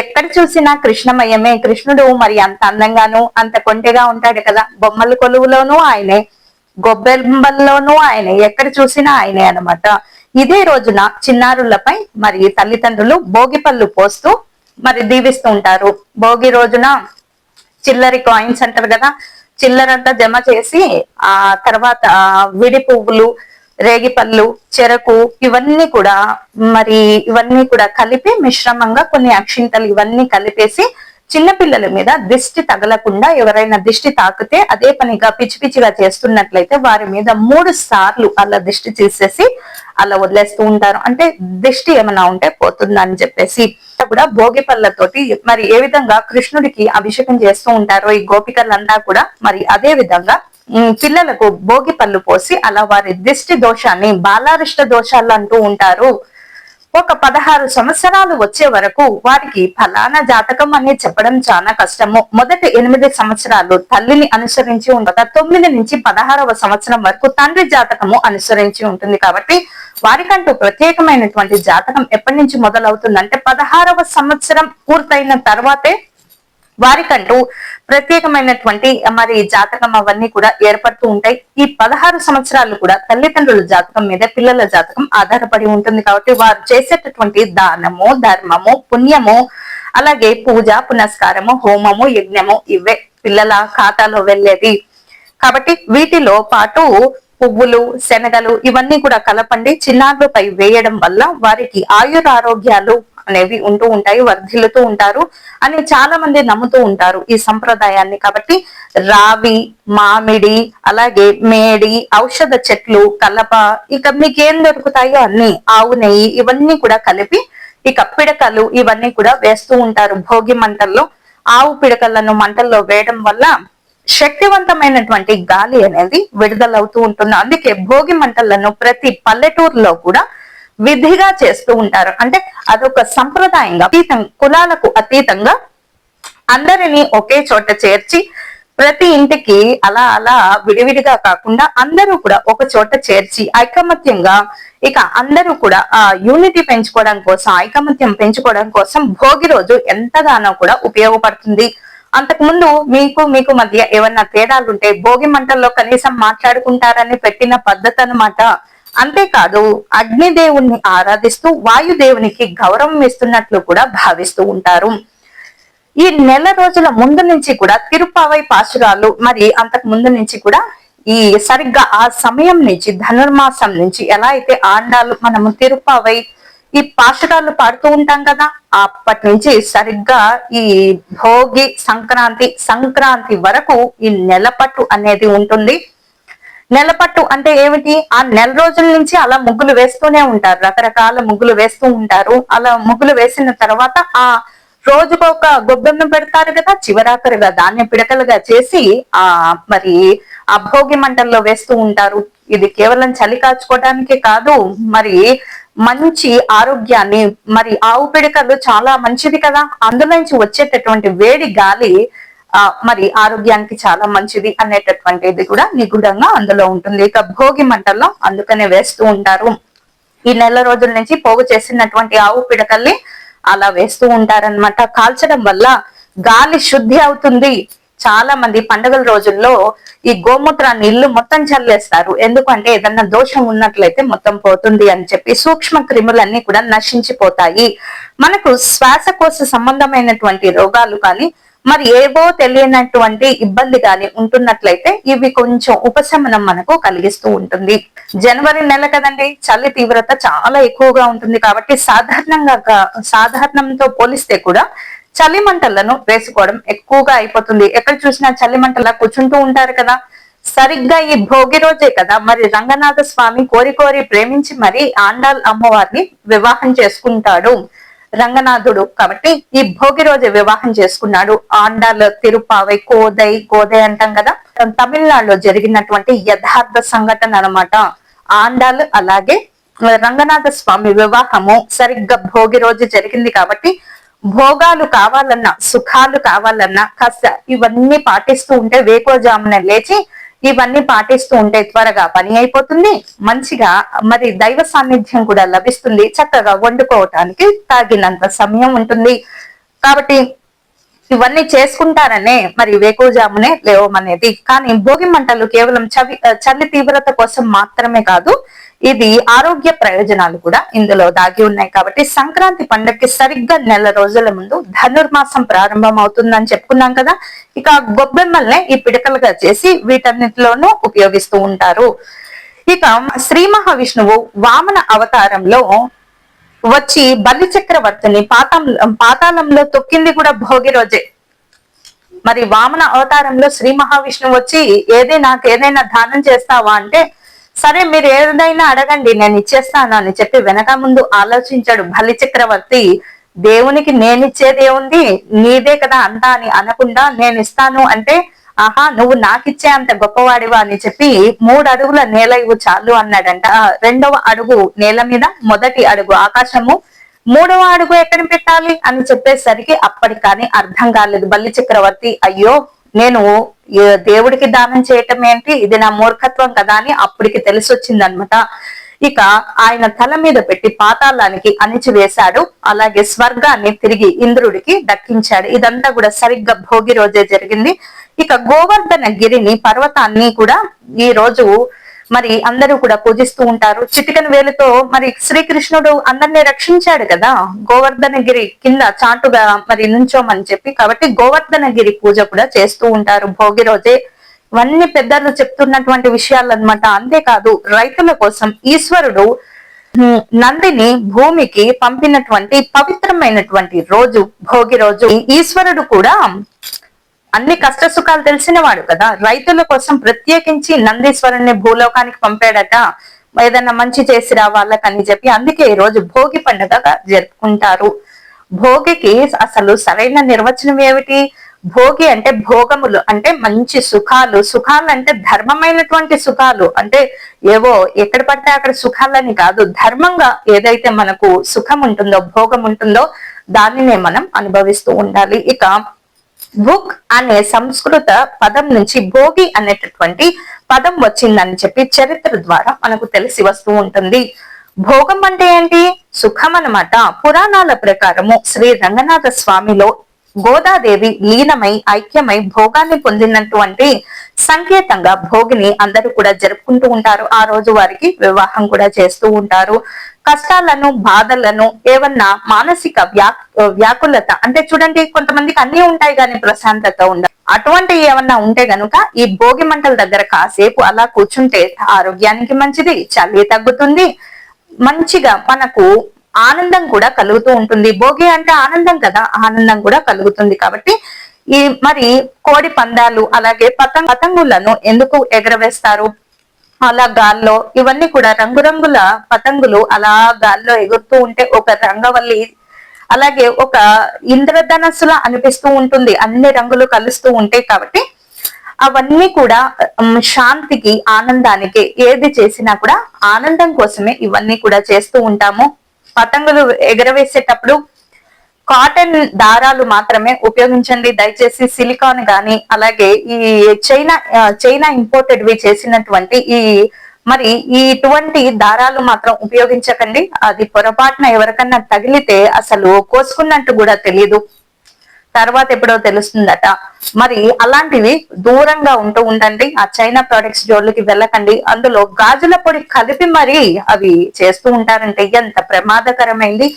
Speaker 1: ఎక్కడ చూసినా కృష్ణమయమే. కృష్ణుడు మరి అంత అందంగాను అంత కొంటెగా ఉంటాడు కదా. బొమ్మల కొలువులోనూ ఆయనే, గొబ్బెమ్మల్లోనూ ఆయనే, ఎక్కడ చూసినా ఆయనే అనమాట. ఇదే రోజున చిన్నారులపై మరి తల్లిదండ్రులు భోగి పళ్ళు పోస్తూ మరి దీవిస్తూ ఉంటారు. భోగి రోజున చిల్లరి కాయిన్స్ అంటారు కదా, చిల్లరంతా జమ చేసి ఆ తర్వాత విడి పువ్వులు, రేగిపళ్ళు, చెరకు ఇవన్నీ కూడా కలిపి మిశ్రమంగా కొన్ని అక్షింతలు ఇవన్నీ కలిపేసి చిన్నపిల్లల మీద దిష్టి తగలకుండా, ఎవరైనా దిష్టి తాకితే అదే పనిగా పిచ్చి పిచ్చిగా చేస్తున్నట్లయితే వారి మీద 3 సార్లు అలా దిష్టి తీసేసి అలా వదిలేస్తూ ఉంటారు. అంటే దిష్టి ఏమైనా ఉంటే పోతుందని చెప్పేసి కూడా భోగి పళ్ళతోటి మరి ఏ విధంగా కృష్ణుడికి అభిషేకం చేస్తూ ఉంటారో ఈ గోపికలంతా కూడా మరి అదే విధంగా పిల్లలకు భోగి పళ్ళు పోసి అలా వారి దిష్టి దోషాన్ని, బాలారిష్ట దోషాలు అంటూ ఉంటారు. ఒక 16 సంవత్సరాలు వచ్చే వరకు వారికి ఫలానా జాతకం అని చెప్పడం చాలా కష్టము. మొదటి 8 సంవత్సరాలు తల్లిని అనుసరించి ఉండగా 9 నుంచి 16వ సంవత్సరం వరకు తండ్రి జాతకము అనుసరించి ఉంటుంది. కాబట్టి వారికంటూ ప్రత్యేకమైనటువంటి జాతకం ఎప్పటి నుంచి మొదలవుతుందంటే 16వ సంవత్సరం పూర్తయిన తర్వాతే వారికంటూ ప్రత్యేకమైనటువంటి మరి జాతకం అవన్నీ కూడా ఏర్పడుతూ ఉంటాయి. ఈ 16 సంవత్సరాలు కూడా తల్లిదండ్రుల జాతకం మీద పిల్లల జాతకం ఆధారపడి ఉంటుంది. కాబట్టి వారు చేసేటటువంటి దానము, ధర్మము, పుణ్యము, అలాగే పూజ పునస్కారము, హోమము, యజ్ఞము ఇవే పిల్లల ఖాతాలో వెళ్ళేది. కాబట్టి వీటిలో పాటు పువ్వులు, శనగలు ఇవన్నీ కూడా కలపండి చిన్నారులపై వేయడం వల్ల వారికి ఆయురారోగ్యాలు అనేవి ఉంటూ ఉంటాయి, వర్ధిల్లుతూ ఉంటారు అని చాలా మంది నమ్ముతూ ఉంటారు ఈ సంప్రదాయాన్ని. కాబట్టి రావి, మామిడి, అలాగే మేడి, ఔషధ చెట్లు, కలప, ఇక మీకేం దొరుకుతాయో అన్ని, ఆవు నెయ్యి ఇవన్నీ కూడా కలిపి, ఇక పిడకలు ఇవన్నీ కూడా వేస్తూ ఉంటారు భోగి మంటల్లో. ఆవు పిడకలను మంటల్లో వేయడం వల్ల శక్తివంతమైనటువంటి గాలి అనేది విడుదలవుతూ ఉంటుంది. అందుకే భోగి మంటలను ప్రతి పల్లెటూరులో కూడా విధిగా చేస్తూ ఉంటారు. అంటే అదొక సంప్రదాయంగా కులాలకు అతీతంగా అందరినీ ఒకే చోట చేర్చి ప్రతి ఇంటికి అలా అలా విడివిడిగా కాకుండా అందరూ కూడా ఒక చోట చేర్చి ఐకమత్యంగా ఇక అందరూ కూడా ఆ యూనిటీ పెంచుకోవడం కోసం, ఐకమత్యం పెంచుకోవడం కోసం భోగి రోజు ఎంతగానో కూడా ఉపయోగపడుతుంది. అంతకు ముందు మీకు మధ్య ఏమన్నా తేడాలుంటే భోగి మంటల్లో కనీసం మాట్లాడుకుంటారని పెట్టిన పద్ధతి అన్నమాట. అంతేకాదు అగ్నిదేవుణ్ణి ఆరాధిస్తూ వాయుదేవునికి గౌరవం ఇస్తున్నట్లు కూడా భావిస్తూ ఉంటారు. ఈ నెల రోజుల ముందు నుంచి కూడా తిరుపావై పాశురాలు మరి అంతకు ముందు నుంచి కూడా ఈ సరిగ్గా ఆ సమయం నుంచి ధనుర్మాసం నుంచి ఎలా అయితే ఆండాలు మనము తిరుపావై ఈ పాశురాలు పాడుతూ ఉంటాం కదా, అప్పటి నుంచి సరిగ్గా ఈ భోగి సంక్రాంతి వరకు ఈ నెలపట్టు అనేది ఉంటుంది. నెలపట్టు అంటే ఏమిటి? ఆ నెల రోజుల నుంచి అలా ముగ్గులు వేస్తూనే ఉంటారు, రకరకాల ముగ్గులు వేస్తూ ఉంటారు. అలా ముగ్గులు వేసిన తర్వాత ఆ రోజుకొక గొబ్బెమ్మ పెడతారు కదా, చివరాఖరిగా దాన్ని పిడకలుగా చేసి మరి ఆ భోగి మంటల్లో వేస్తూ ఉంటారు. ఇది కేవలం చలి కాచుకోవడానికే కాదు, మరి మంచి ఆరోగ్యాన్ని, మరి ఆవు పిడకలు చాలా మంచిది కదా, అందులో నుంచి వచ్చేటటువంటి వేడి గాలి మరి ఆరోగ్యానికి చాలా మంచిది అనేటటువంటిది కూడా నిగూఢంగా అందులో ఉంటుంది. ఇక భోగి మంటల్లో అందుకనే వేస్తూ ఉంటారు. ఈ నెల రోజుల నుంచి పోగు చేసినటువంటి ఆవు పిడకల్ని అలా వేస్తూ ఉంటారనమాట. కాల్చడం వల్ల గాలి శుద్ధి అవుతుంది. చాలా మంది పండుగల రోజుల్లో ఈ గోమూత్రాన్ని ఇల్లు మొత్తం చల్లేస్తారు. ఎందుకంటే ఏదన్నా దోషం ఉన్నట్లయితే మొత్తం పోతుంది అని చెప్పి, సూక్ష్మ క్రిములన్నీ కూడా నశించిపోతాయి. మనకు శ్వాసకోశ సంబంధమైనటువంటి రోగాలు కానీ మరి ఏవో తెలియనటువంటి ఇబ్బంది కానీ ఉంటున్నట్లయితే ఇవి కొంచెం ఉపశమనం మనకు కలిగిస్తూ ఉంటుంది. జనవరి నెల కదండి, చలి తీవ్రత చాలా ఎక్కువగా ఉంటుంది. కాబట్టి సాధారణంతో పోలిస్తే కూడా చలి మంటలను వేసుకోవడం ఎక్కువగా అయిపోతుంది. ఎక్కడ చూసినా చలి మంటలా కూర్చుంటూ ఉంటారు కదా. సరిగ్గా ఈ భోగి రోజే కదా మరి రంగనాథ స్వామి కోరి ప్రేమించి మరి ఆండాల్ అమ్మవారిని వివాహం చేసుకుంటాడు. రంగనాథుడు కాబట్టి ఈ భోగి రోజు వివాహం చేసుకున్నాడు. ఆండాల్ తిరుపావై కోదై అంటాం కదా, తమిళనాడులో జరిగినటువంటి యథార్థ సంఘటన అన్నమాట. ఆండాల్ అలాగే రంగనాథ స్వామి వివాహము సరిగ్గా భోగి రోజు జరిగింది కాబట్టి భోగాలు కావాలన్నా సుఖాలు కావాలన్నా కాస్త ఇవన్నీ పాటిస్తూ ఉంటే వేకోజామున లేచి ఇవన్నీ పాటిస్తూ ఉంటే త్వరగా పని అయిపోతుంది, మంచిగా మరి దైవ సాన్నిధ్యం కూడా లభిస్తుంది, చక్కగా వండుకోవటానికి తాగినంత సమయం ఉంటుంది. కాబట్టి ఇవన్నీ చేసుకుంటారనే మరి వేకువజామునే లేవమనేది. కానీ భోగి మంటలు కేవలం చలి తీవ్రత కోసం మాత్రమే కాదు, ఇది ఆరోగ్య ప్రయోజనాలు కూడా ఇందులో దాగి ఉన్నాయి. కాబట్టి సంక్రాంతి పండగకి సరిగ్గా నెల రోజుల ముందు ధనుర్మాసం ప్రారంభం అవుతుందని చెప్పుకున్నాం కదా. ఇక గొబ్బెమ్మల్నే ఈ పిడకలుగా చేసి వీటన్నిటిలోనూ ఉపయోగిస్తూ ఉంటారు. ఇక శ్రీ మహావిష్ణువు వామన అవతారంలో వచ్చి బలి చక్రవర్తిని పాతాళంలో తొక్కింది కూడా భోగి రోజే. మరి వామన అవతారంలో శ్రీ మహావిష్ణువు వచ్చి నాకేదైనా దానం చేస్తావా అంటే, సరే మీరు ఏదైనా అడగండి నేను ఇచ్చేస్తాను అని చెప్పి వెనక ముందు ఆలోచించాడు బలి చక్రవర్తి. దేవునికి నేనిచ్చేది ఏముంది, నీదే కదా అంతా అని అనకుండా నేను ఇస్తాను అంటే, ఆహా నువ్వు నాకిచ్చే అంత గొప్పవాడివా అని చెప్పి 3 అడుగుల నేల ఇవ్వు చాలు అన్నాడంట. 2వ అడుగు నేల మీద, మొదటి అడుగు ఆకాశము, 3వ అడుగు ఎక్కడ పెట్టాలి అని చెప్పేసరికి అప్పటి కానీ అర్థం కాలేదు బల్లి చక్రవర్తి. అయ్యో నేను దేవుడికి దానం చేయటం ఏంటి, ఇది నా మూర్ఖత్వం కదా అని అప్పటికి తెలిసొచ్చిందనమాట. ఇక ఆయన తల మీద పెట్టి పాతాళానికి అణిచివేశాడు. అలాగే స్వర్గాన్ని తిరిగి ఇంద్రుడికి దక్కించాడు. ఇదంతా కూడా సరిగ్గా భోగి రోజే జరిగింది. ఇక గోవర్ధన గిరిని పర్వతాన్ని కూడా ఈ రోజు మరి అందరూ కూడా పూజిస్తూ ఉంటారు. చిటికన వేలుతో మరి శ్రీకృష్ణుడు అందరినీ రక్షించాడు కదా గోవర్ధన గిరి కింద చాటుగా మరి నుంచోమని చెప్పి. కాబట్టి గోవర్ధన గిరి పూజ కూడా చేస్తూ ఉంటారు భోగి రోజే. ఇవన్నీ పెద్దలు చెప్తున్నటువంటి విషయాలు అన్నమాట. అంతేకాదు రైతుల కోసం ఈశ్వరుడు నందిని భూమికి పంపినటువంటి పవిత్రమైనటువంటి రోజు భోగి రోజు. ఈశ్వరుడు కూడా అన్ని కష్ట సుఖాలు తెలిసిన వాడు కదా, రైతుల కోసం ప్రత్యేకించి నందీశ్వరుణ్ణి భూలోకానికి పంపాడట ఏదన్నా మంచి చేసి రావాలని చెప్పి. అందుకే ఈ రోజు భోగి పండుగ జరుపుకుంటారు. భోగికి అసలు సరైన నిర్వచనం ఏమిటి? భోగి అంటే భోగములు అంటే మంచి సుఖాలు. సుఖాలు అంటే ధర్మమైనటువంటి సుఖాలు, అంటే ఏవో ఎక్కడ పడితే అక్కడ సుఖాలని కాదు. ధర్మంగా ఏదైతే మనకు సుఖం ఉంటుందో భోగం ఉంటుందో దానినే మనం అనుభవిస్తూ ఉండాలి. ఇక భుక్ అనే సంస్కృత పదం నుంచి భోగి అనేటటువంటి పదం వచ్చిందని చెప్పి చరిత్ర ద్వారా మనకు తెలిసి వస్తూ ఉంటుంది. భోగం అంటే ఏంటి? సుఖం అన్నమాట. పురాణాల ప్రకారము శ్రీ రంగనాథ స్వామిలో గోదాదేవి లీనమై ఐక్యమై భోగాన్ని పొందినటువంటి సంకేతంగా భోగిని అందరూ కూడా జరుపుకుంటూ ఉంటారు. ఆ రోజు వారికి వివాహం కూడా చేస్తూ ఉంటారు. కష్టాలను బాధలను ఏమన్నా మానసిక వ్యాకులత అంటే చూడండి కొంతమందికి అన్ని ఉంటాయి కానీ ప్రశాంతత ఉండదు. అటువంటి ఏమన్నా ఉంటే గనుక ఈ భోగి మంటల దగ్గర కాసేపు అలా కూర్చుంటే ఆరోగ్యానికి మంచిది, చలి తగ్గుతుంది, మంచిగా మనకు ఆనందం కూడా కలుగుతూ ఉంటుంది. భోగి అంటే ఆనందం కదా, ఆనందం కూడా కలుగుతుంది. కాబట్టి ఈ మరి కోడి పందాలు అలాగే పతంగులను ఎందుకు ఎగరవేస్తారు అలా గాల్లో? ఇవన్నీ కూడా రంగురంగుల పతంగులు అలా గాల్లో ఎగురుతూ ఉంటే ఒక రంగవల్లి అలాగే ఒక ఇంద్రధనస్సులా అనిపిస్తూ ఉంటుంది, అన్ని రంగులు కలుస్తూ ఉంటాయి. కాబట్టి అవన్నీ కూడా శాంతికి ఆనందానికి ఏది చేసినా కూడా ఆనందం కోసమే ఇవన్నీ కూడా చేస్తూ ఉంటాము. పతంగులు ఎగరవేసేటప్పుడు కాటన్ దారాలు మాత్రమే ఉపయోగించండి దయచేసి. సిలికాన్ గాని అలాగే ఈ చైనా ఇంపోర్టెడ్ వి చేసినటువంటి మరి ఇటువంటి దారాలు మాత్రం ఉపయోగించకండి. అది పొరపాటున ఎవరికన్నా తగిలితే అసలు కోసుకున్నట్టు కూడా తెలియదు, తర్వాత ఎప్పుడో తెలుస్తుందట. మరి అలాంటివి దూరంగా ఉండండి. ఆ చైనా ప్రొడక్ట్స్ జోళ్ళకి వెళ్ళకండి. అందులో గాజుల పొడి కలిపి మరి అవి చేస్తూ ఉంటారంటే ఎంత ప్రమాదకరమైంది.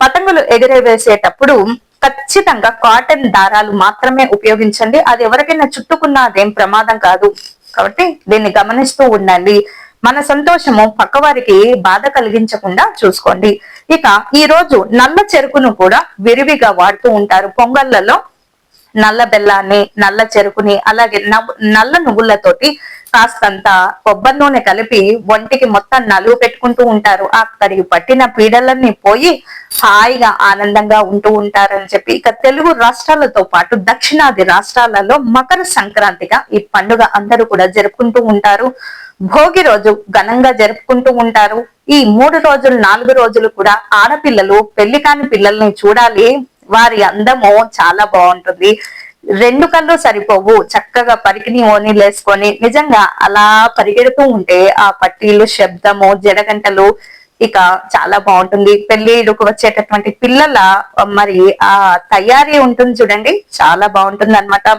Speaker 1: పతంగులు ఎగిరేవేసేటప్పుడు ఖచ్చితంగా కాటన్ దారాలు మాత్రమే ఉపయోగించండి. అది ఎవరికైనా చుట్టుకున్నా అదేం ప్రమాదం కాదు. కాబట్టి దీన్ని గమనిస్తూ ఉండండి. మన సంతోషము పక్కవారికి బాధ కలిగించకుండా చూసుకోండి. ఇక ఈ రోజు నల్ల చెరుకును కూడా విరివిగా వాడుతూ ఉంటారు పొంగళ్లలో. నల్ల బెల్లాన్ని, నల్ల చెరుకుని, అలాగే నల్ల నువ్వులతోటి కాస్తంత కొబ్బరి నూనె కలిపి ఒంటికి మొత్తం నలుగు పెట్టుకుంటూ ఉంటారు. అక్కడికి పట్టిన పీడలన్నీ పోయి హాయిగా ఆనందంగా ఉంటూ ఉంటారని చెప్పి, ఇక తెలుగు రాష్ట్రాలతో పాటు దక్షిణాది రాష్ట్రాలలో మకర సంక్రాంతిగా ఈ పండుగ అందరూ కూడా జరుపుకుంటూ ఉంటారు. భోగి రోజు ఘనంగా జరుపుకుంటూ ఉంటారు. ఈ 3 రోజులు 4 రోజులు కూడా ఆడపిల్లలు పెళ్లి కాని పిల్లల్ని చూడాలి. వారి అందము చాలా బాగుంటుంది. 2 కళ్ళు సరిపోవు. చక్కగా పరికిని ఓనీలు వేసుకొని నిజంగా అలా పరిగెడుతూ ఉంటే ఆ పట్టీలు, శబ్దము, జడగంటలు ఇక చాలా బాగుంటుంది. పెళ్లిడుకు వచ్చేటటువంటి పిల్లల మరి ఆ తయారీ ఉంటుంది చూడండి, చాలా బాగుంటుంది అన్నమాట.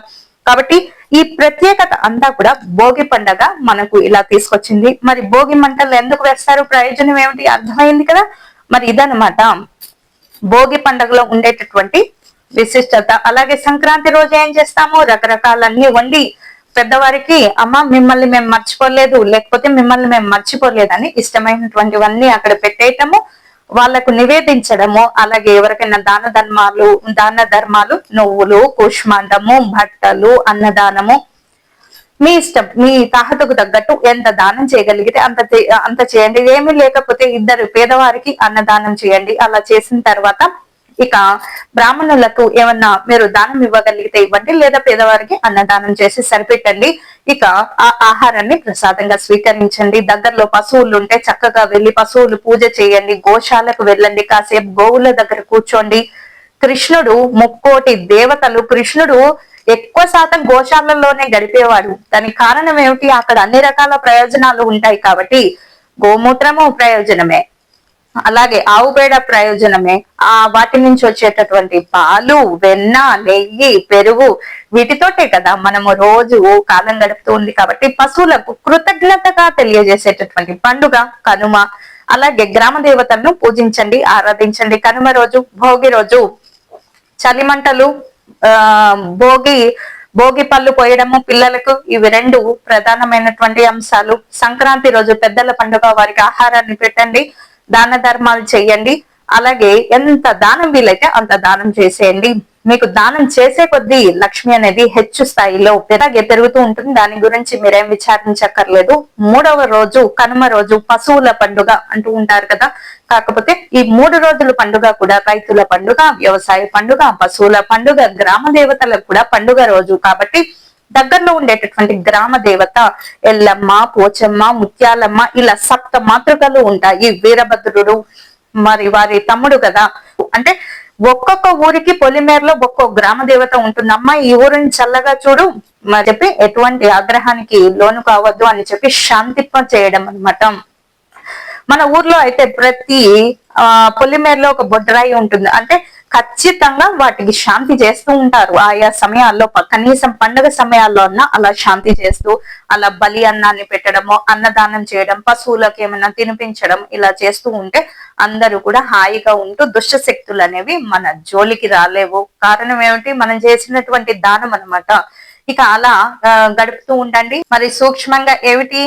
Speaker 1: కాబట్టి ఈ ప్రత్యేకత అంతా కూడా భోగి పండగ మనకు ఇలా తీసుకొచ్చింది. మరి భోగి మంటలు ఎందుకు వేస్తారు, ప్రయోజనం ఏమిటి, అర్థమైంది కదా. మరి ఇదనమాట భోగి పండుగలో ఉండేటటువంటి విశిష్టత. అలాగే సంక్రాంతి రోజు ఏం చేస్తాము, రకరకాలన్నీ వండి పెద్దవారికి అమ్మ మిమ్మల్ని మేము మర్చిపోలేదు, లేకపోతే మిమ్మల్ని మేము మర్చిపోలేదని ఇష్టమైనటువంటివన్నీ అక్కడ పెట్టేయటము, వాళ్లకు నివేదించడము. అలాగే ఎవరికైనా దాన ధర్మాలు, నువ్వులు, కూష్మాండము, బట్టలు, అన్నదానము, మీ ఇష్టం, మీ తాహతకు తగ్గట్టు ఎంత దానం చేయగలిగితే అంత చేయండి. ఏమీ లేకపోతే 2 పేదవారికి అన్నదానం చేయండి. అలా చేసిన తర్వాత ఇక బ్రాహ్మణులకు ఏమన్నా మీరు దానం ఇవ్వగలిగితే ఇవ్వండి, లేదా పేదవారికి అన్నదానం చేసి సరిపెట్టండి. ఇక ఆ ఆహారాన్ని ప్రసాదంగా స్వీకరించండి. దగ్గరలో పశువులు ఉంటే చక్కగా వెళ్లి పశువులు పూజ చేయండి. గోశాలకు వెళ్ళండి, కాసేపు గోవుల దగ్గర కూర్చోండి. కృష్ణుడు 3 దేవతలు, కృష్ణుడు ఎక్కువ శాతం గోశాలలోనే గడిపేవాడు. దానికి కారణం ఏమిటి, అక్కడ అన్ని రకాల ప్రయోజనాలు ఉంటాయి కాబట్టి. గోమూత్రము ప్రయోజనమే, అలాగే ఆవు పేడ ప్రయోజనమే, వాటి నుంచి వచ్చేటటువంటి పాలు, వెన్న, నెయ్యి, పెరుగు, వీటితోటే కదా మనము రోజు కాలం గడుపుతూ ఉంది. కాబట్టి పశువులకు కృతజ్ఞతగా తెలియజేసేటటువంటి పండుగ కనుమ. అలాగే గ్రామ దేవతలను పూజించండి, ఆరాధించండి. కనుమ రోజు, భోగి రోజు చలిమంటలు, భోగి పళ్ళు పోయడము పిల్లలకు, ఇవి 2 ప్రధానమైనటువంటి అంశాలు. సంక్రాంతి రోజు పెద్దల పండుగ, వారికి ఆహారాన్ని పెట్టండి, దాన ధర్మాలు చెయ్యండి. అలాగే ఎంత దానం వీలైతే అంత దానం చేసేయండి. మీకు దానం చేసే కొద్దీ లక్ష్మి అనేది హెచ్చు స్థాయిలో పెరుగుతూ ఉంటుంది. దాని గురించి మీరేం విచారించక్కర్లేదు. 3వ రోజు కనుమ రోజు పశువుల పండుగ అంటూ ఉంటారు కదా. కాకపోతే ఈ 3 రోజుల పండుగ కూడా రైతుల పండుగ, వ్యవసాయ పండుగ, పశువుల పండుగ, గ్రామ దేవతలకు కూడా పండుగ రోజు. కాబట్టి దగ్గరలో ఉండేటటువంటి గ్రామ దేవత ఎల్లమ్మ, పోచమ్మ, ముత్యాలమ్మ, ఇలా 7 మాతృకలు ఉంటాయి. వీరభద్రుడు మరి వారి తమ్ముడు కదా. అంటే ఒక్కొక్క ఊరికి పొలిమేరలో ఒక్కొక్క గ్రామ దేవత ఉంటుందమ్మా, ఈ ఊరిని చల్లగా చూడు మరి చెప్పి, ఎటువంటి ఆగ్రహానికి లోను కావద్దు అని చెప్పి శాంతింప చేయడం అన్నమాట. మన ఊర్లో అయితే ప్రతి పొలిమేరలో ఒక బొడ్రాయి ఉంటుంది. అంటే ఖచ్చితంగా వాటికి శాంతి చేస్తూ ఉంటారు. ఆయా సమయాల్లో కనీసం పండుగ సమయాల్లో అలా శాంతి చేస్తూ, అలా బలి అన్నాన్ని పెట్టడము, అన్నదానం చేయడం, పశువులకు ఏమైనా తినిపించడం, ఇలా చేస్తూ ఉంటే అందరూ కూడా హాయిగా ఉంటూ దుష్ట శక్తులు అనేవి మన జోలికి రాలేవు. కారణం ఏమిటి, మనం చేసినటువంటి దానం అన్నమాట. ఇక అలా గడుపుతూ ఉండండి. మరి సూక్ష్మంగా ఏమిటి,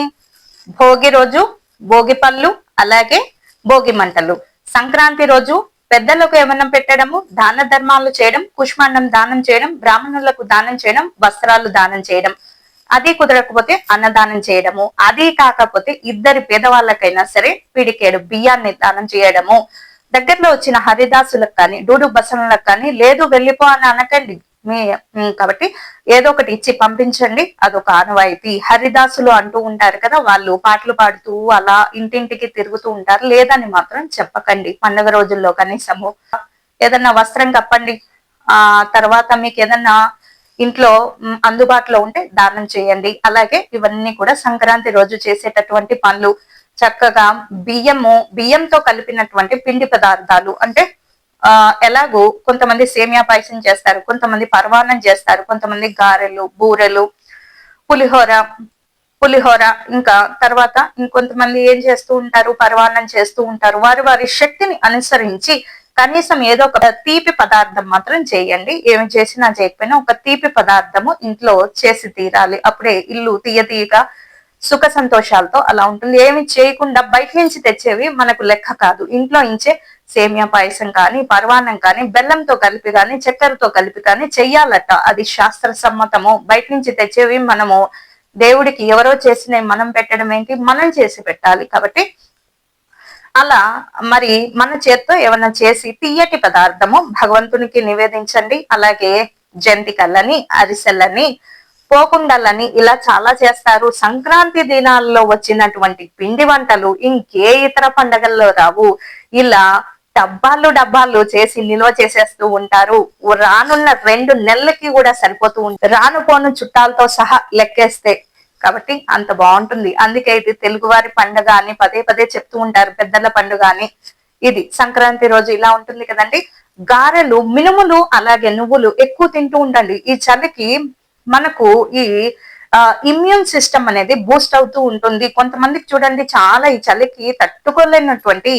Speaker 1: భోగి రోజు భోగి పళ్ళు, అలాగే భోగి మంటలు. సంక్రాంతి రోజు పెద్దలకు ఏమన్నా పెట్టడము, దాన ధర్మాలు చేయడం, కుష్మాండం దానం చేయడం, బ్రాహ్మణులకు దానం చేయడం, వస్త్రాలు దానం చేయడం. అది కుదరకపోతే అన్నదానం చేయడము. అది కాకపోతే 2 పేదవాళ్ళకైనా సరే పిడికేడు బియ్యాన్ని దానం చేయడము. దగ్గరలో వచ్చిన హరిదాసులకు కానీ, డూడు బసనులకు కానీ లేదు వెళ్ళిపో అని అనకండి. కాబట్టి ఏదో ఒకటి ఇచ్చి పంపించండి, అదొక ఆనవాయితీ. హరిదాసులు అంటూ ఉంటారు కదా, వాళ్ళు పాటలు పాడుతూ అలా ఇంటింటికి తిరుగుతూ ఉంటారు. లేదని మాత్రం చెప్పకండి. పండుగ రోజుల్లో కనీసము ఏదన్నా వస్త్రం కప్పండి. తర్వాత మీకు ఏదన్నా ఇంట్లో అందుబాటులో ఉంటే దానం చేయండి. అలాగే ఇవన్నీ కూడా సంక్రాంతి రోజు చేసేటటువంటి పనులు. చక్కగా బియ్యంతో కలిపినటువంటి పిండి పదార్థాలు, అంటే ఎలాగో కొంతమంది సేమియా పాయసం చేస్తారు, కొంతమంది పరమాన్నం చేస్తారు, కొంతమంది గారెలు, బూరెలు, పులిహోర, ఇంకా తర్వాత ఇంకొంతమంది ఏం చేస్తూ ఉంటారు, పరమాన్నం చేస్తూ ఉంటారు. వారి శక్తిని అనుసరించి కనీసం ఏదో ఒక తీపి పదార్థం మాత్రం చేయండి. ఏమి చేసినా చేయకపోయినా ఒక తీపి పదార్థము ఇంట్లో చేసి తీరాలి. అప్పుడే ఇల్లు తీయగా సుఖ సంతోషాలతో అలా ఉంటుంది. ఏమి చేయకుండా బయట నుంచి తెచ్చేవి మనకు లెక్క కాదు. ఇంట్లో ఇంచే సేమియా పాయసం కానీ, పరవాన్నం కానీ, బెల్లంతో కలిపి కానీ, చక్కెరతో కలిపి కానీ చెయ్యాలట. అది శాస్త్ర సమ్మతము. బయట నుంచి తెచ్చేవి మనము దేవుడికి ఎవరో చేసినవి మనం పెట్టడం ఏంటి, మనం చేసి పెట్టాలి. కాబట్టి అలా మరి మన చేత్తో ఏమైనా చేసి తీయటి పదార్థము భగవంతునికి నివేదించండి. అలాగే జంతికలని, అరిసెలని, పోకుండలని ఇలా చాలా చేస్తారు. సంక్రాంతి దినాల్లో వచ్చినటువంటి పిండి వంటలు ఇంకే ఇతర పండగల్లో రావు. ఇలా డబ్బాలు చేసి నిల్వ చేసేస్తూ ఉంటారు. రానున్న 2 నెలలకి కూడా సరిపోతూ ఉంటుంది, రాను పోను చుట్టాలతో సహా లెక్కేస్తే. కాబట్టి అంత బాగుంటుంది. అందుకే ఇది తెలుగువారి పండుగ అని పదే పదే చెప్తూ ఉంటారు, పెద్దల పండుగ అని. ఇది సంక్రాంతి రోజు ఇలా ఉంటుంది కదండి. గారెలు, మినుములు, అలాగే నువ్వులు ఎక్కువ తింటూ ఉండండి. ఈ చలికి మనకు ఈ ఇమ్యూన్ సిస్టమ్ అనేది బూస్ట్ అవుతూ ఉంటుంది. కొంతమందికి చూడండి చాలా ఈ చలికి తట్టుకోలేనటువంటి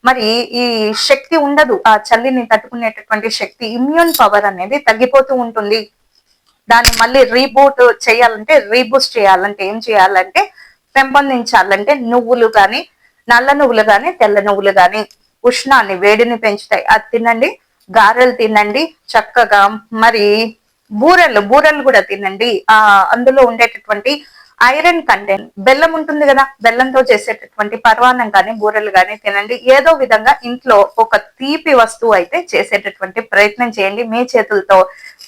Speaker 1: మరి ఈ శక్తి ఉండదు, ఆ చలిని తట్టుకునేటటువంటి శక్తి, ఇమ్యూన్ పవర్ అనేది తగ్గిపోతూ ఉంటుంది. దాన్ని మళ్ళీ రీబూస్ట్ చేయాలంటే ఏం చేయాలంటే, పెంపొందించాలంటే నువ్వులు కానీ, నల్ల నువ్వులు కానీ, తెల్ల నువ్వులు కానీ ఉష్ణాన్ని, వేడిని పెంచుతాయి. అది తినండి. గారెలు తినండి చక్కగా. మరి బూరెలు కూడా తినండి. అందులో ఉండేటటువంటి ఐరన్ కంటెంట్, బెల్లం ఉంటుంది కదా, బెల్లంతో చేసేటటువంటి పరవాన్నం కానీ, బూరెలు కానీ తినండి. ఏదో విధంగా ఇంట్లో ఒక తీపి వస్తువు అయితే చేసేటటువంటి ప్రయత్నం చేయండి మీ చేతులతో.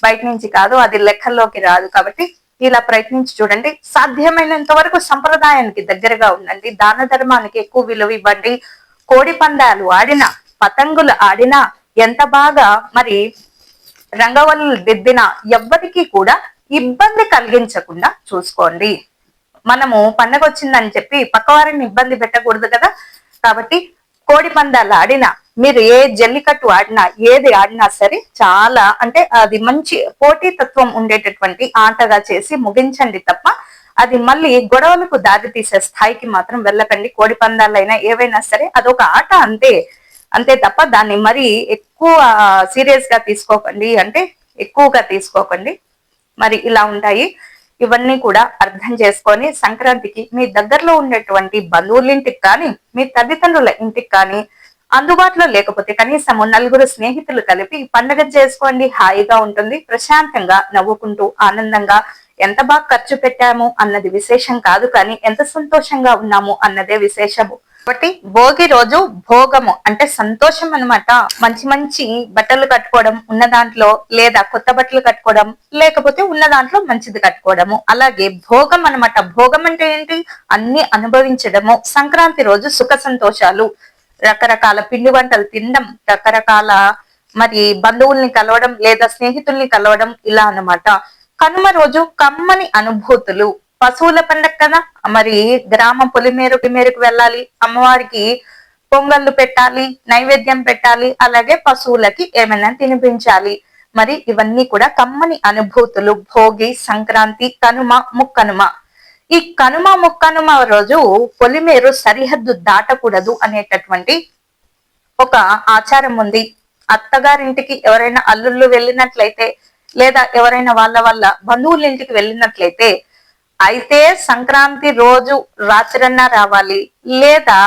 Speaker 1: బయట నుంచి కాదు, అది లెక్కల్లోకి రాదు. కాబట్టి ఇలా ప్రయత్నించి చూడండి. సాధ్యమైనంత వరకు సంప్రదాయానికి దగ్గరగా ఉండండి. దాన ధర్మానికి ఎక్కువ విలువ ఇవ్వండి. కోడి పందాలు ఆడినా, పతంగులు ఆడినా, ఎంత బాగా మరి రంగవల్లులు దిద్దినా ఎవ్వరికీ కూడా ఇబ్బంది కలిగించకుండా చూసుకోండి. మనము పండగ వచ్చిందని చెప్పి పక్కవారిని ఇబ్బంది పెట్టకూడదు కదా. కాబట్టి కోడి పందాలు ఆడినా, మీరు ఏ జల్లికట్టు ఆడినా, ఏది ఆడినా సరే చాలా అంటే అది మంచి పోటీతత్వం ఉండేటటువంటి ఆటగా చేసి ముగించండి తప్ప అది మళ్ళీ గొడవలకు దారి తీసే స్థాయికి మాత్రం వెళ్ళకండి. కోడి పందాలైనా ఏవైనా సరే అదొక ఆట అంతే తప్ప దాన్ని మరి ఎక్కువ సీరియస్ గా తీసుకోకండి, అంటే ఎక్కువగా తీసుకోకండి. మరి ఇలా ఉంటాయి. ఇవన్నీ కూడా అర్థం చేసుకొని సంక్రాంతికి మీ దగ్గరలో ఉండేటువంటి బంధువుల ఇంటికి కానీ, మీ తల్లిదండ్రుల ఇంటికి కానీ, అందుబాటులో లేకపోతే కనీసం 4 స్నేహితులు కలిపి పండుగ చేసుకోండి. హాయిగా ఉంటుంది. ప్రశాంతంగా నవ్వుకుంటూ ఆనందంగా ఎంత బాగా ఖర్చు పెట్టాము అన్నది విశేషం కాదు, కానీ ఎంత సంతోషంగా ఉన్నాము అన్నదే విశేషము. కాబట్టి భోగి రోజు భోగము అంటే సంతోషం అన్నమాట. మంచి మంచి బట్టలు కట్టుకోవడం ఉన్న దాంట్లో, లేదా కొత్త బట్టలు కట్టుకోవడం, లేకపోతే ఉన్న దాంట్లో మంచిది కట్టుకోవడము. అలాగే భోగం అన్నమాట. భోగం అంటే ఏంటి? అన్ని అనుభవించడము. సంక్రాంతి రోజు సుఖ సంతోషాలు, రకరకాల పిండి వంటలు తినడం, రకరకాల మరి బంధువుల్ని కలవడం లేదా స్నేహితుల్ని కలవడం, ఇలా అన్నమాట. కనుమ రోజు కమ్మని అనుభూతులు. పశువుల పండగ కదా, మరి గ్రామం పొలిమేరకు వెళ్ళాలి, అమ్మవారికి పొంగళ్ళు పెట్టాలి, నైవేద్యం పెట్టాలి, అలాగే పశువులకి ఏమైనా తినిపించాలి. మరి ఇవన్నీ కూడా కమ్మని అనుభూతులు. భోగి, సంక్రాంతి, కనుమ, ముక్కనుమ. ఈ కనుమ ముక్కనుమ రోజు పొలిమేరు సరిహద్దు దాటకూడదు అనేటటువంటి ఒక ఆచారం ఉంది. అత్తగారింటికి ఎవరైనా అల్లుళ్ళు వెళ్ళినట్లయితే, లేదా ఎవరైనా వాళ్ళ బంధువుల ఇంటికి వెళ్ళినట్లయితే అయితే సంక్రాంతి రోజు రాత్రన్నా రావాలి, లేదా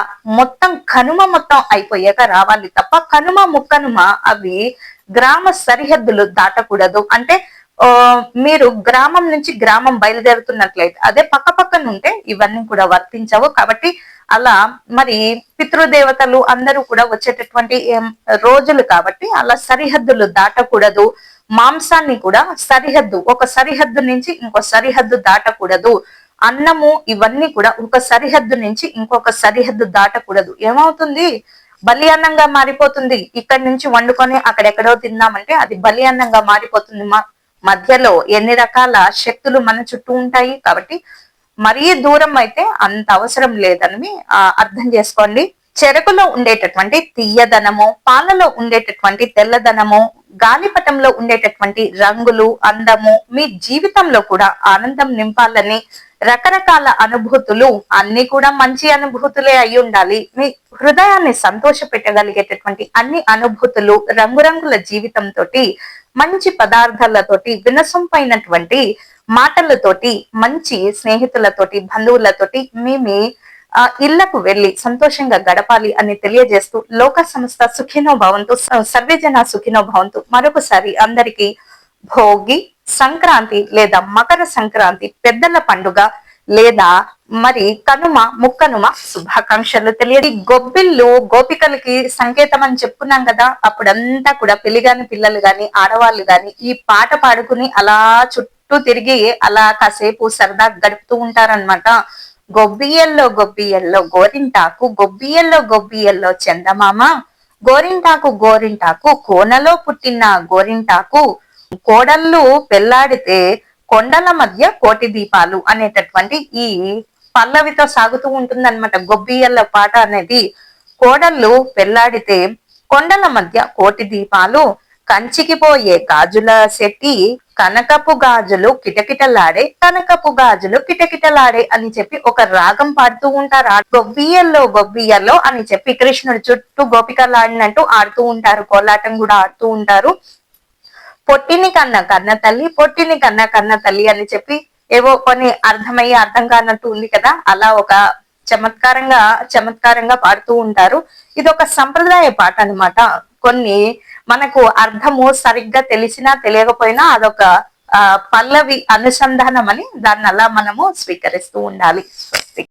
Speaker 1: కనుమ మొత్తం అయిపోయాక రావాలి తప్ప కనుమ ముక్కనుమ అవి గ్రామ సరిహద్దులు దాటకూడదు. అంటే మీరు గ్రామం నుంచి గ్రామం బయలుదేరుతున్నట్లయితే, అదే పక్కన ఉంటే ఇవన్నీ కూడా వర్తించవు. కాబట్టి అలా మరి పితృదేవతలు అందరూ కూడా వచ్చేటటువంటి రోజులు కాబట్టి అలా సరిహద్దులు దాటకూడదు. మాంసాన్ని కూడా ఒక సరిహద్దు నుంచి ఇంకో సరిహద్దు దాటకూడదు. అన్నము ఇవన్నీ కూడా ఒక సరిహద్దు నుంచి ఇంకొక సరిహద్దు దాటకూడదు. ఏమవుతుంది? బలి అన్నంగా మారిపోతుంది. ఇక్కడి నుంచి వండుకొని అక్కడెక్కడో తిన్నామంటే అది బలి అన్నంగా మారిపోతుంది. మధ్యలో ఎన్ని రకాల శక్తులు మన చుట్టూ ఉంటాయి. కాబట్టి మరీ దూరం అయితే అంత అవసరం లేదని అర్థం చేసుకోండి. చెరకులో ఉండేటటువంటి తీయదనము, పాలలో ఉండేటటువంటి తెల్లదనము, గాలిపటంలో ఉండేటటువంటి రంగులు, అందము మీ జీవితంలో కూడా ఆనందం నింపాలని రకరకాల అనుభూతులు అన్ని కూడా మంచి అనుభూతులే అయి ఉండాలి. మీ హృదయాన్ని సంతోష పెట్టగలిగేటటువంటి అన్ని అనుభూతులు రంగురంగుల జీవితంతో, మంచి పదార్థాలతోటి, వినసొంపైనటువంటి మాటలతోటి, మంచి స్నేహితులతోటి, బంధువులతోటి మీ ఇళ్లకు వెళ్లి సంతోషంగా గడపాలి అని తెలియజేస్తూ లోక సంస్థ సుఖినో భవంతు, సర్వేజన సుఖినో భవంతు. మరొకసారి అందరికీ భోగి, సంక్రాంతి లేదా మకర సంక్రాంతి, పెద్దల పండుగ లేదా మరి కనుమ, ముక్కనుమ శుభాకాంక్షలు తెలియదు. గొబ్బిళ్ళు గోపికలకి సంకేతం అని చెప్పుకున్నాం కదా. అప్పుడంతా కూడా పెళ్లిగాని పిల్లలు గాని, ఆడవాళ్ళు గాని ఈ పాట పాడుకుని అలా చుట్టూ తిరిగి అలా కాసేపు సరదా గడుపుతూ ఉంటారనమాట. గొబ్బియల్లో గొబ్బియల్లో గోరింటాకు, గొబ్బియల్లో గొబ్బియల్లో చందమామ, గోరింటాకు గోరింటాకు కోనలో పుట్టిన గోరింటాకు, కోడళ్ళు పెళ్లాడితే కొండల మధ్య కోటి దీపాలు అనేటటువంటి ఈ పల్లవితో సాగుతూ ఉంటుందన్నమాట గొబ్బియల్ల పాట అనేది. కోడళ్ళు పెళ్లాడితే కొండల మధ్య కోటి దీపాలు, కంచికి పోయే గాజుల శెట్టి, కనకపు గాజులు కిటకిటలాడే, కనకపు గాజులు కిటకిటలాడే అని చెప్పి ఒక రాగం పాడుతూ ఉంటారు. గొబ్బియల్లో గొబ్బియల్లో అని చెప్పి కృష్ణుడు చుట్టూ గోపికలాడినట్టు ఆడుతూ ఉంటారు. కోలాటం కూడా ఆడుతూ ఉంటారు. పొట్టిని కన్న కన్న తల్లి, పొట్టిని కన్న కన్న తల్లి అని చెప్పి ఏవో కొన్ని అర్థమయ్యి అర్థం కానట్టు ఉంది కదా, అలా ఒక చమత్కారంగా పాడుతూ ఉంటారు. ఇది ఒక సంప్రదాయ పాట అన్నమాట. కొన్ని మనకు అర్థము సరిగ్గా తెలిసినా తెలియకపోయినా అదొక పల్లవి అనుసంధానం అని దాన్ని అలా మనము స్వీకరిస్తూ ఉండాలి.